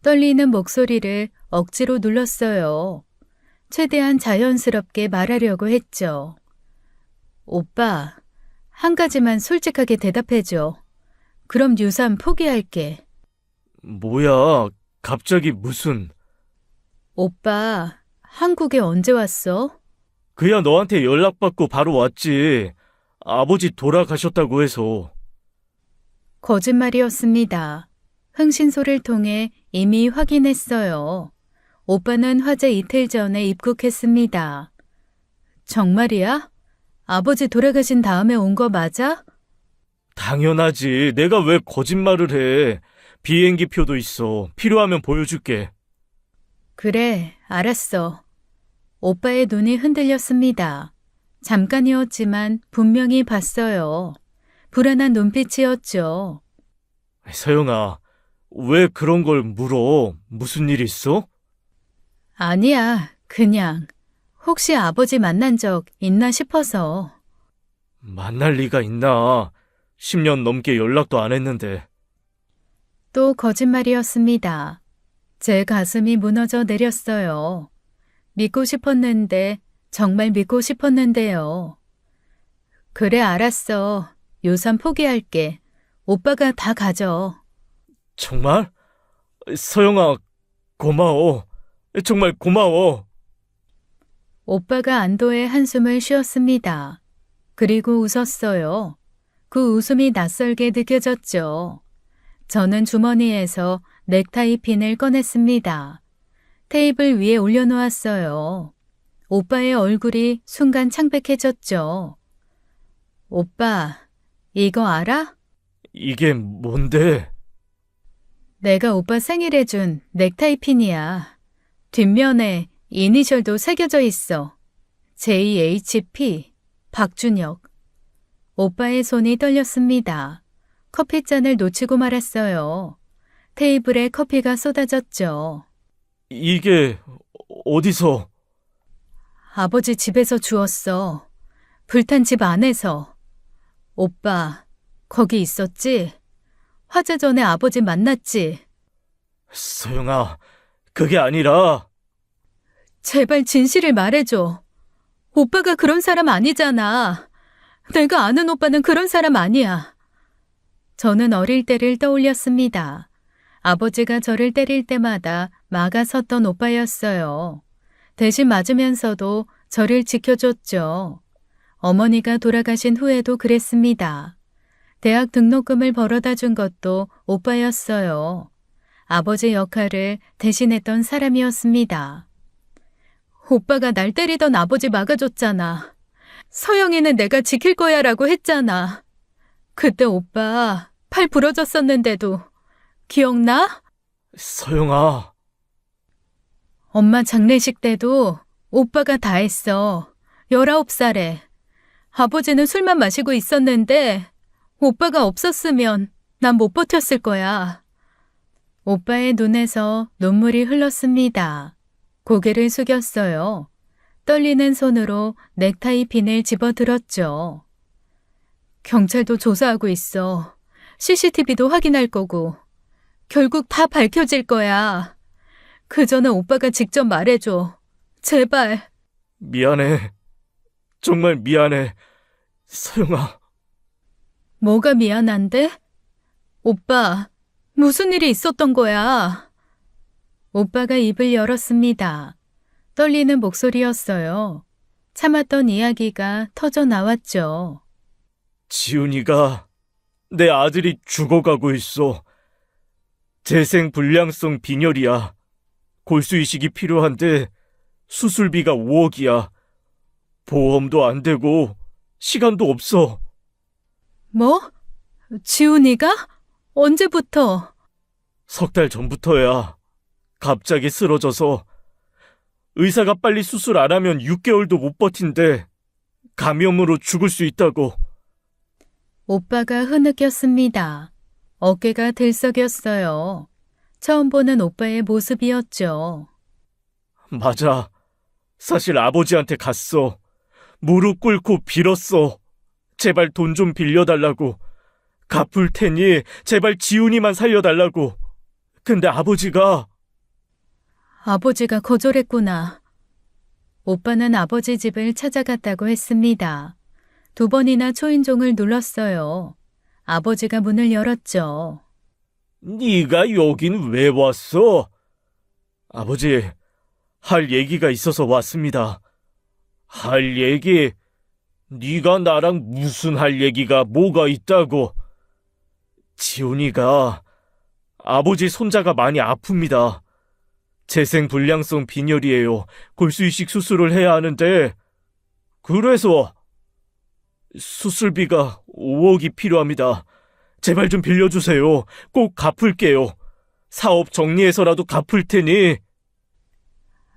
떨리는 목소리를 억지로 눌렀어요. 최대한 자연스럽게 말하려고 했죠. 오빠, 한 가지만 솔직하게 대답해줘. 그럼 유산 포기할게. 뭐야, 갑자기 무슨... 오빠, 한국에 언제 왔어? 그야 너한테 연락받고 바로 왔지. 아버지 돌아가셨다고 해서. 거짓말이었습니다. 흥신소를 통해 이미 확인했어요. 오빠는 화재 이틀 전에 입국했습니다. 정말이야? 아버지 돌아가신 다음에 온 거 맞아? 당연하지. 내가 왜 거짓말을 해. 비행기 표도 있어. 필요하면 보여줄게. 그래, 알았어. 오빠의 눈이 흔들렸습니다. 잠깐이었지만 분명히 봤어요. 불안한 눈빛이었죠. 서영아, 왜 그런 걸 물어? 무슨 일 있어? 아니야, 그냥. 혹시 아버지 만난 적 있나 싶어서. 만날 리가 있나? 10년 넘게 연락도 안 했는데. 또 거짓말이었습니다. 제 가슴이 무너져 내렸어요. 믿고 싶었는데, 정말 믿고 싶었는데요. 그래, 알았어. 요산 포기할게. 오빠가 다 가져. 정말? 서영아, 고마워. 정말 고마워. 오빠가 안도의 한숨을 쉬었습니다. 그리고 웃었어요. 그 웃음이 낯설게 느껴졌죠. 저는 주머니에서 넥타이 핀을 꺼냈습니다. 테이블 위에 올려놓았어요. 오빠의 얼굴이 순간 창백해졌죠. 오빠, 이거 알아? 이게 뭔데? 내가 오빠 생일에 준 넥타이 핀이야. 뒷면에 이니셜도 새겨져 있어. JHP, 박준혁. 오빠의 손이 떨렸습니다. 커피잔을 놓치고 말았어요. 테이블에 커피가 쏟아졌죠. 이게 어디서? 아버지 집에서 주웠어. 불탄 집 안에서. 오빠, 거기 있었지? 화재 전에 아버지 만났지? 서영아, 그게 아니라. 제발 진실을 말해줘. 오빠가 그런 사람 아니잖아. 내가 아는 오빠는 그런 사람 아니야. 저는 어릴 때를 떠올렸습니다. 아버지가 저를 때릴 때마다 막아섰던 오빠였어요. 대신 맞으면서도 저를 지켜줬죠. 어머니가 돌아가신 후에도 그랬습니다. 대학 등록금을 벌어다 준 것도 오빠였어요. 아버지 역할을 대신했던 사람이었습니다. 오빠가 날 때리던 아버지 막아줬잖아. 서영이는 내가 지킬 거야 라고 했잖아. 그때 오빠 팔 부러졌었는데도 기억나? 서영아. 엄마 장례식 때도 오빠가 다 했어. 19살에. 아버지는 술만 마시고 있었는데 오빠가 없었으면 난 못 버텼을 거야. 오빠의 눈에서 눈물이 흘렀습니다. 고개를 숙였어요. 떨리는 손으로 넥타이 핀을 집어들었죠. 경찰도 조사하고 있어. CCTV도 확인할 거고. 결국 다 밝혀질 거야. 그 전에 오빠가 직접 말해줘. 제발. 미안해. 정말 미안해. 서영아. 뭐가 미안한데? 오빠, 무슨 일이 있었던 거야? 오빠가 입을 열었습니다. 떨리는 목소리였어요. 참았던 이야기가 터져 나왔죠. 지훈이가 내 아들이 죽어가고 있어. 재생불량성 빈혈이야. 골수 이식이 필요한데 수술비가 5억이야. 보험도 안 되고 시간도 없어. 뭐? 지훈이가? 언제부터? 3달 전부터야. 갑자기 쓰러져서 의사가 빨리 수술 안 하면 6개월도 못 버틴대. 감염으로 죽을 수 있다고. 오빠가 흐느꼈습니다. 어깨가 들썩였어요. 처음 보는 오빠의 모습이었죠. 맞아. 사실 아버지한테 갔어. 무릎 꿇고 빌었어. 제발 돈 좀 빌려달라고. 갚을 테니 제발 지훈이만 살려달라고. 근데 아버지가 거절했구나. 오빠는 아버지 집을 찾아갔다고 했습니다. 2번이나 초인종을 눌렀어요. 아버지가 문을 열었죠. 네가 여긴 왜 왔어? 아버지, 할 얘기가 있어서 왔습니다. 할 얘기? 네가 나랑 무슨 할 얘기가 뭐가 있다고? 지훈이가 아버지 손자가 많이 아픕니다. 재생불량성 빈혈이에요. 골수이식 수술을 해야 하는데 그래서 수술비가 5억이 필요합니다. 제발 좀 빌려주세요. 꼭 갚을게요. 사업 정리해서라도 갚을 테니.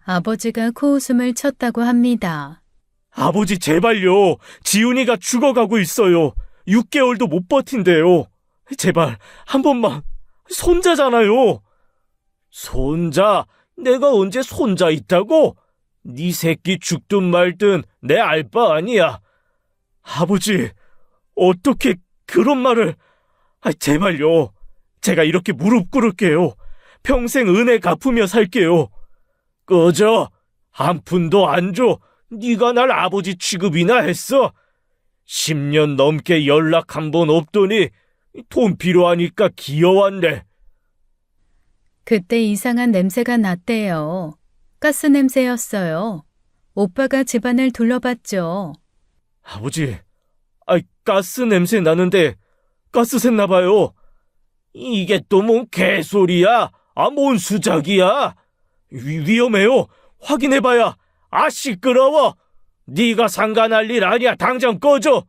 아버지가 코웃음을 쳤다고 합니다. 아버지 제발요. 지훈이가 죽어가고 있어요. 6개월도 못 버틴대요. 제발 한 번만. 손자잖아요. 손자? 내가 언제 손자 있다고? 네 새끼 죽든 말든 내 알 바 아니야. 아버지, 어떻게 그런 말을... 제발요. 제가 이렇게 무릎 꿇을게요. 평생 은혜 갚으며 살게요. 꺼져. 한 푼도 안 줘. 네가 날 아버지 취급이나 했어. 10년 넘게 연락 한 번 없더니 돈 필요하니까 기어왔네. 그때 이상한 냄새가 났대요. 가스 냄새였어요. 오빠가 집안을 둘러봤죠. 아버지, 가스 냄새 나는데 가스 샜나 봐요. 이게 또 뭔 개소리야? 뭔 수작이야? 위험해요. 확인해봐야. 시끄러워. 네가 상관할 일 아니야. 당장 꺼져.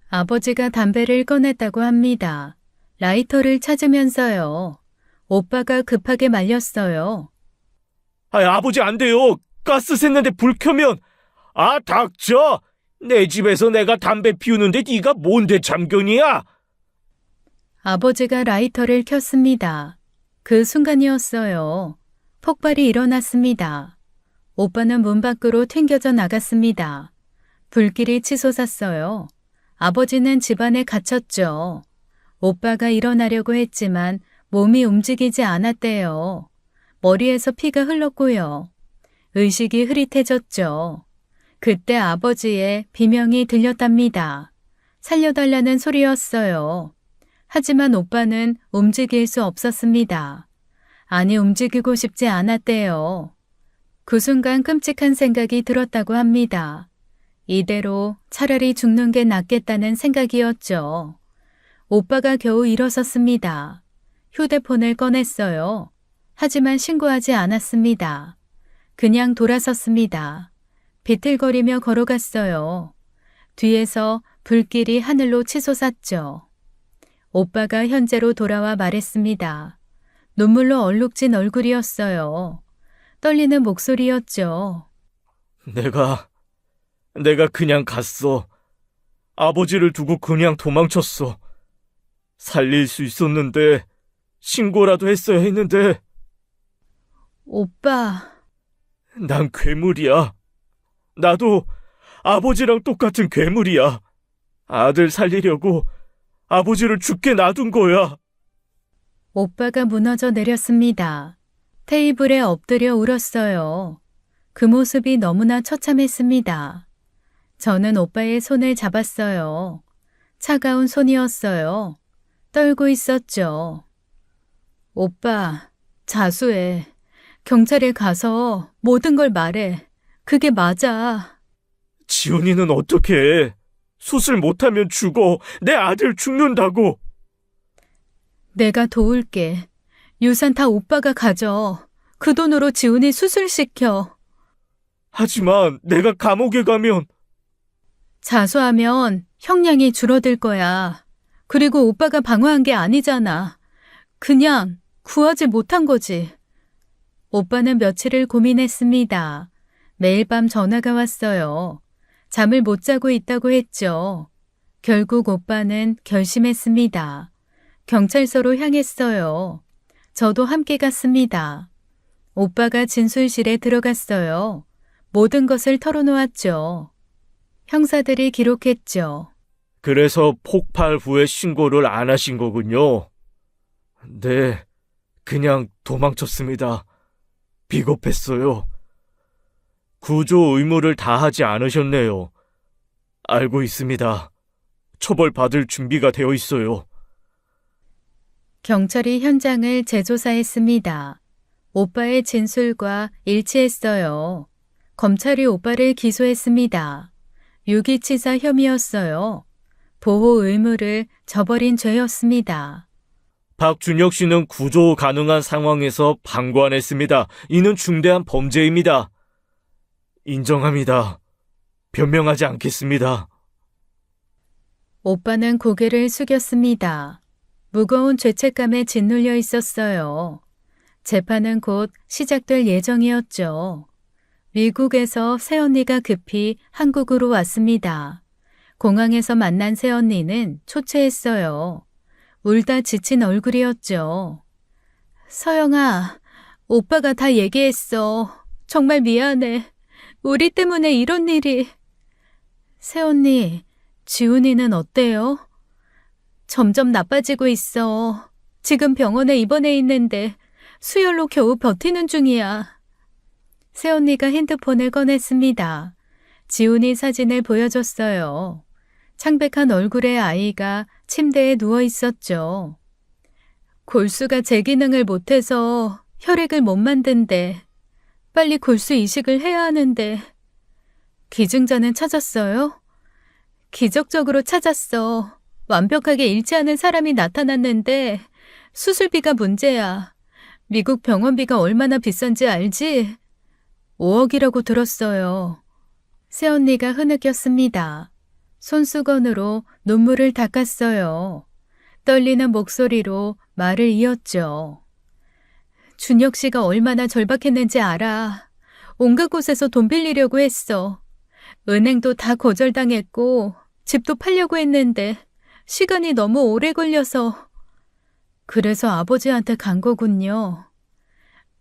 아버지가 담배를 꺼냈다고 합니다. 라이터를 찾으면서요. 오빠가 급하게 말렸어요. 아버지 안 돼요. 가스 샜는데 불 켜면. 닥쳐. 내 집에서 내가 담배 피우는데 네가 뭔데 참견이야? 아버지가 라이터를 켰습니다. 그 순간이었어요. 폭발이 일어났습니다. 오빠는 문 밖으로 튕겨져 나갔습니다. 불길이 치솟았어요. 아버지는 집 안에 갇혔죠. 오빠가 일어나려고 했지만 몸이 움직이지 않았대요. 머리에서 피가 흘렀고요. 의식이 흐릿해졌죠. 그때 아버지의 비명이 들렸답니다. 살려달라는 소리였어요. 하지만 오빠는 움직일 수 없었습니다. 움직이고 싶지 않았대요. 그 순간 끔찍한 생각이 들었다고 합니다. 이대로 차라리 죽는 게 낫겠다는 생각이었죠. 오빠가 겨우 일어섰습니다. 휴대폰을 꺼냈어요. 하지만 신고하지 않았습니다. 그냥 돌아섰습니다. 비틀거리며 걸어갔어요. 뒤에서 불길이 하늘로 치솟았죠. 오빠가 현재로 돌아와 말했습니다. 눈물로 얼룩진 얼굴이었어요. 떨리는 목소리였죠. 내가 그냥 갔어. 아버지를 두고 그냥 도망쳤어. 살릴 수 있었는데, 신고라도 했어야 했는데. 오빠. 난 괴물이야. 나도 아버지랑 똑같은 괴물이야. 아들 살리려고 아버지를 죽게 놔둔 거야. 오빠가 무너져 내렸습니다. 테이블에 엎드려 울었어요. 그 모습이 너무나 처참했습니다. 저는 오빠의 손을 잡았어요. 차가운 손이었어요. 떨고 있었죠. 오빠, 자수해. 경찰에 가서 모든 걸 말해. 그게 맞아. 지훈이는 어떻게 해? 수술 못하면 죽어. 내 아들 죽는다고. 내가 도울게. 유산 다 오빠가 가져. 그 돈으로 지훈이 수술시켜. 하지만 내가 감옥에 가면. 자수하면 형량이 줄어들 거야. 그리고 오빠가 방어한 게 아니잖아. 그냥 구하지 못한 거지. 오빠는 며칠을 고민했습니다. 매일 밤 전화가 왔어요. 잠을 못 자고 있다고 했죠. 결국 오빠는 결심했습니다. 경찰서로 향했어요. 저도 함께 갔습니다. 오빠가 진술실에 들어갔어요. 모든 것을 털어놓았죠. 형사들이 기록했죠. 그래서 폭발 후에 신고를 안 하신 거군요. 네, 그냥 도망쳤습니다. 비겁했어요. 구조 의무를 다하지 않으셨네요. 알고 있습니다. 처벌받을 준비가 되어 있어요. 경찰이 현장을 재조사했습니다. 오빠의 진술과 일치했어요. 검찰이 오빠를 기소했습니다. 유기치사 혐의였어요. 보호 의무를 저버린 죄였습니다. 박준혁 씨는 구조 가능한 상황에서 방관했습니다. 이는 중대한 범죄입니다. 인정합니다. 변명하지 않겠습니다. 오빠는 고개를 숙였습니다. 무거운 죄책감에 짓눌려 있었어요. 재판은 곧 시작될 예정이었죠. 미국에서 새언니가 급히 한국으로 왔습니다. 공항에서 만난 새언니는 초췌했어요. 울다 지친 얼굴이었죠. 서영아, 오빠가 다 얘기했어. 정말 미안해. 우리 때문에 이런 일이. 새언니, 지훈이는 어때요? 점점 나빠지고 있어. 지금 병원에 입원해 있는데 수혈로 겨우 버티는 중이야. 새언니가 핸드폰을 꺼냈습니다. 지훈이 사진을 보여줬어요. 창백한 얼굴의 아이가 침대에 누워 있었죠. 골수가 제 기능을 못해서 혈액을 못 만든대. 빨리 골수 이식을 해야 하는데. 기증자는 찾았어요? 기적적으로 찾았어. 완벽하게 일치하는 사람이 나타났는데 수술비가 문제야. 미국 병원비가 얼마나 비싼지 알지? 5억이라고 들었어요. 새언니가 흐느꼈습니다. 손수건으로 눈물을 닦았어요. 떨리는 목소리로 말을 이었죠. 준혁 씨가 얼마나 절박했는지 알아. 온갖 곳에서 돈 빌리려고 했어. 은행도 다 거절당했고 집도 팔려고 했는데 시간이 너무 오래 걸려서. 그래서 아버지한테 간 거군요.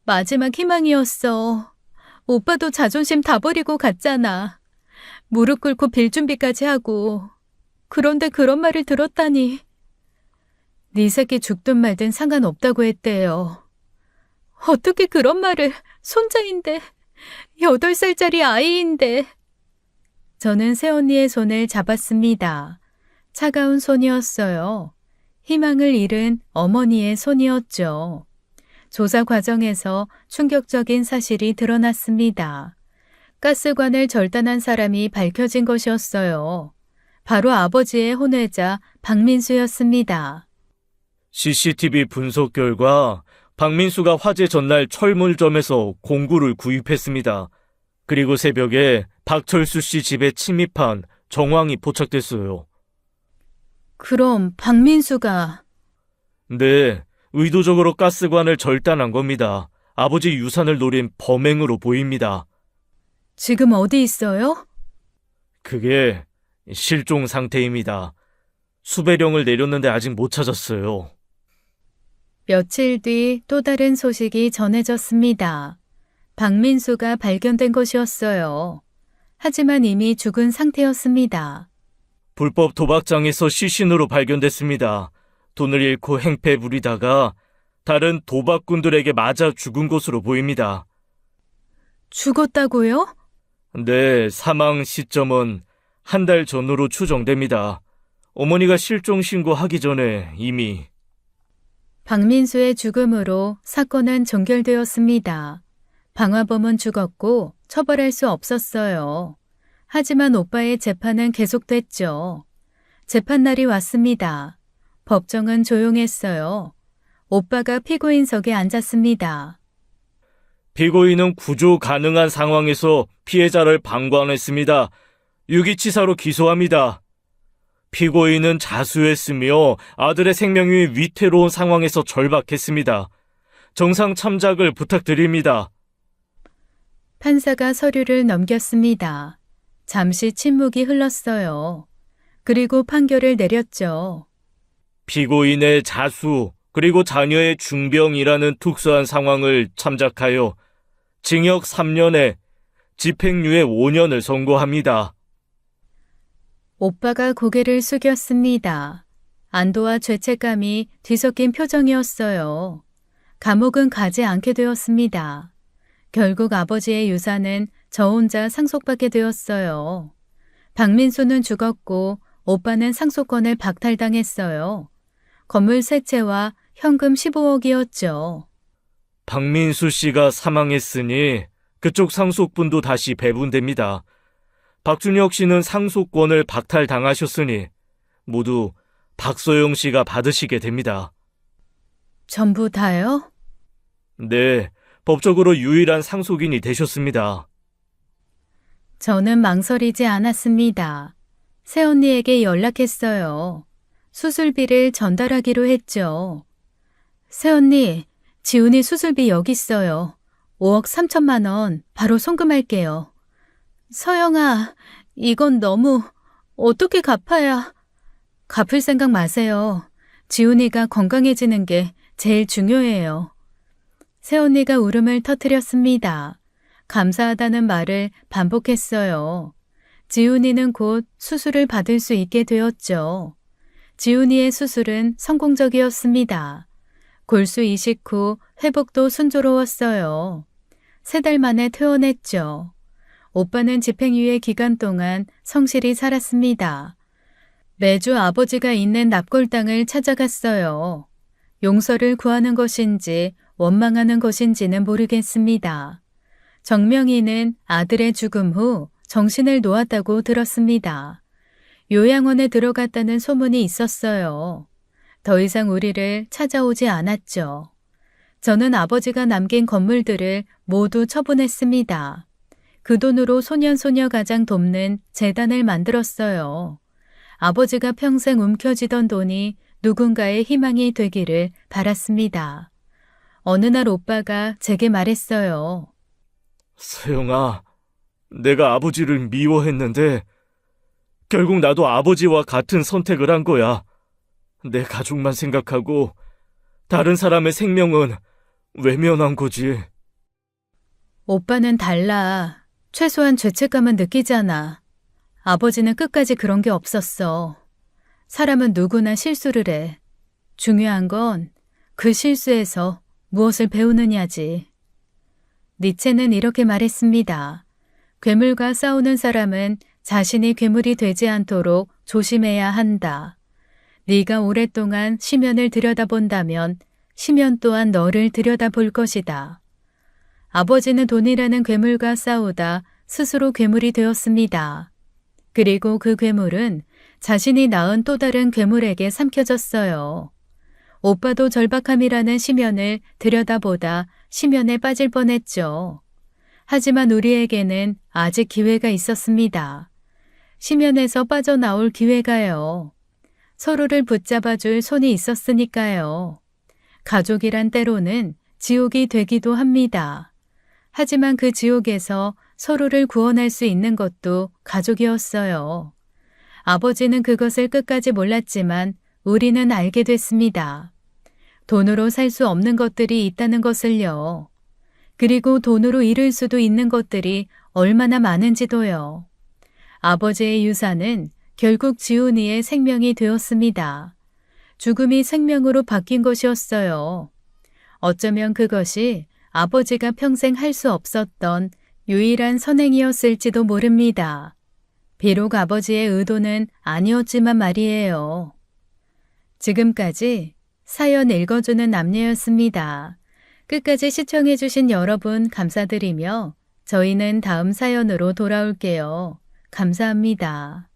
마지막 희망이었어. 오빠도 자존심 다 버리고 갔잖아. 무릎 꿇고 빌 준비까지 하고. 그런데 그런 말을 들었다니. 네 새끼 죽든 말든 상관없다고 했대요. 어떻게 그런 말을, 손자인데, 8살짜리 아이인데. 저는 새언니의 손을 잡았습니다. 차가운 손이었어요. 희망을 잃은 어머니의 손이었죠. 조사 과정에서 충격적인 사실이 드러났습니다. 가스관을 절단한 사람이 밝혀진 것이었어요. 바로 아버지의 혼외자 박민수였습니다. CCTV 분석 결과 박민수가 화재 전날 철물점에서 공구를 구입했습니다. 그리고 새벽에 박철수 씨 집에 침입한 정황이 포착됐어요. 그럼 박민수가... 네, 의도적으로 가스관을 절단한 겁니다. 아버지 유산을 노린 범행으로 보입니다. 지금 어디 있어요? 그게 실종 상태입니다. 수배령을 내렸는데 아직 못 찾았어요. 며칠 뒤 또 다른 소식이 전해졌습니다. 박민수가 발견된 것이었어요. 하지만 이미 죽은 상태였습니다. 불법 도박장에서 시신으로 발견됐습니다. 돈을 잃고 행패 부리다가 다른 도박꾼들에게 맞아 죽은 것으로 보입니다. 죽었다고요? 네, 사망 시점은 한 달 전으로 추정됩니다. 어머니가 실종 신고하기 전에 이미. 박민수의 죽음으로 사건은 종결되었습니다. 방화범은 죽었고 처벌할 수 없었어요. 하지만 오빠의 재판은 계속됐죠. 재판날이 왔습니다. 법정은 조용했어요. 오빠가 피고인석에 앉았습니다. 피고인은 구조 가능한 상황에서 피해자를 방관했습니다. 유기치사로 기소합니다. 피고인은 자수했으며 아들의 생명이 위태로운 상황에서 절박했습니다. 정상 참작을 부탁드립니다. 판사가 서류를 넘겼습니다. 잠시 침묵이 흘렀어요. 그리고 판결을 내렸죠. 피고인의 자수 그리고 자녀의 중병이라는 특수한 상황을 참작하여 징역 3년에 집행유예 5년을 선고합니다. 오빠가 고개를 숙였습니다. 안도와 죄책감이 뒤섞인 표정이었어요. 감옥은 가지 않게 되었습니다. 결국 아버지의 유산은 저 혼자 상속받게 되었어요. 박민수는 죽었고 오빠는 상속권을 박탈당했어요. 건물 3채와 현금 15억이었죠. 박민수 씨가 사망했으니 그쪽 상속분도 다시 배분됩니다. 박준혁 씨는 상속권을 박탈당하셨으니 모두 박소영 씨가 받으시게 됩니다. 전부 다요? 네, 법적으로 유일한 상속인이 되셨습니다. 저는 망설이지 않았습니다. 새언니에게 연락했어요. 수술비를 전달하기로 했죠. 새언니, 지훈이 수술비 여기 있어요. 5억 3천만 원 바로 송금할게요. 서영아, 이건 너무 어떻게 갚아야. 갚을 생각 마세요. 지훈이가 건강해지는 게 제일 중요해요. 새언니가 울음을 터뜨렸습니다. 감사하다는 말을 반복했어요. 지훈이는 곧 수술을 받을 수 있게 되었죠. 지훈이의 수술은 성공적이었습니다. 골수 이식 후 회복도 순조로웠어요. 3달 만에 퇴원했죠. 오빠는 집행유예 기간 동안 성실히 살았습니다. 매주 아버지가 있는 납골당을 찾아갔어요. 용서를 구하는 것인지 원망하는 것인지는 모르겠습니다. 정명이는 아들의 죽음 후 정신을 놓았다고 들었습니다. 요양원에 들어갔다는 소문이 있었어요. 더 이상 우리를 찾아오지 않았죠. 저는 아버지가 남긴 건물들을 모두 처분했습니다. 그 돈으로 소년소녀가장 돕는 재단을 만들었어요. 아버지가 평생 움켜쥐던 돈이 누군가의 희망이 되기를 바랐습니다. 어느 날 오빠가 제게 말했어요. 서영아, 내가 아버지를 미워했는데 결국 나도 아버지와 같은 선택을 한 거야. 내 가족만 생각하고 다른 사람의 생명은 외면한 거지. 오빠는 달라. 최소한 죄책감은 느끼잖아. 아버지는 끝까지 그런 게 없었어. 사람은 누구나 실수를 해. 중요한 건 그 실수에서 무엇을 배우느냐지. 니체는 이렇게 말했습니다. 괴물과 싸우는 사람은 자신이 괴물이 되지 않도록 조심해야 한다. 네가 오랫동안 심연을 들여다본다면 심연 또한 너를 들여다볼 것이다. 아버지는 돈이라는 괴물과 싸우다 스스로 괴물이 되었습니다. 그리고 그 괴물은 자신이 낳은 또 다른 괴물에게 삼켜졌어요. 오빠도 절박함이라는 심연을 들여다보다 심연에 빠질 뻔했죠. 하지만 우리에게는 아직 기회가 있었습니다. 심연에서 빠져나올 기회가요. 서로를 붙잡아줄 손이 있었으니까요. 가족이란 때로는 지옥이 되기도 합니다. 하지만 그 지옥에서 서로를 구원할 수 있는 것도 가족이었어요. 아버지는 그것을 끝까지 몰랐지만 우리는 알게 됐습니다. 돈으로 살 수 없는 것들이 있다는 것을요. 그리고 돈으로 이룰 수도 있는 것들이 얼마나 많은지도요. 아버지의 유산은 결국 지훈이의 생명이 되었습니다. 죽음이 생명으로 바뀐 것이었어요. 어쩌면 그것이 아버지가 평생 할 수 없었던 유일한 선행이었을지도 모릅니다. 비록 아버지의 의도는 아니었지만 말이에요. 지금까지 사연 읽어주는 남녀였습니다. 끝까지 시청해주신 여러분 감사드리며 저희는 다음 사연으로 돌아올게요. 감사합니다.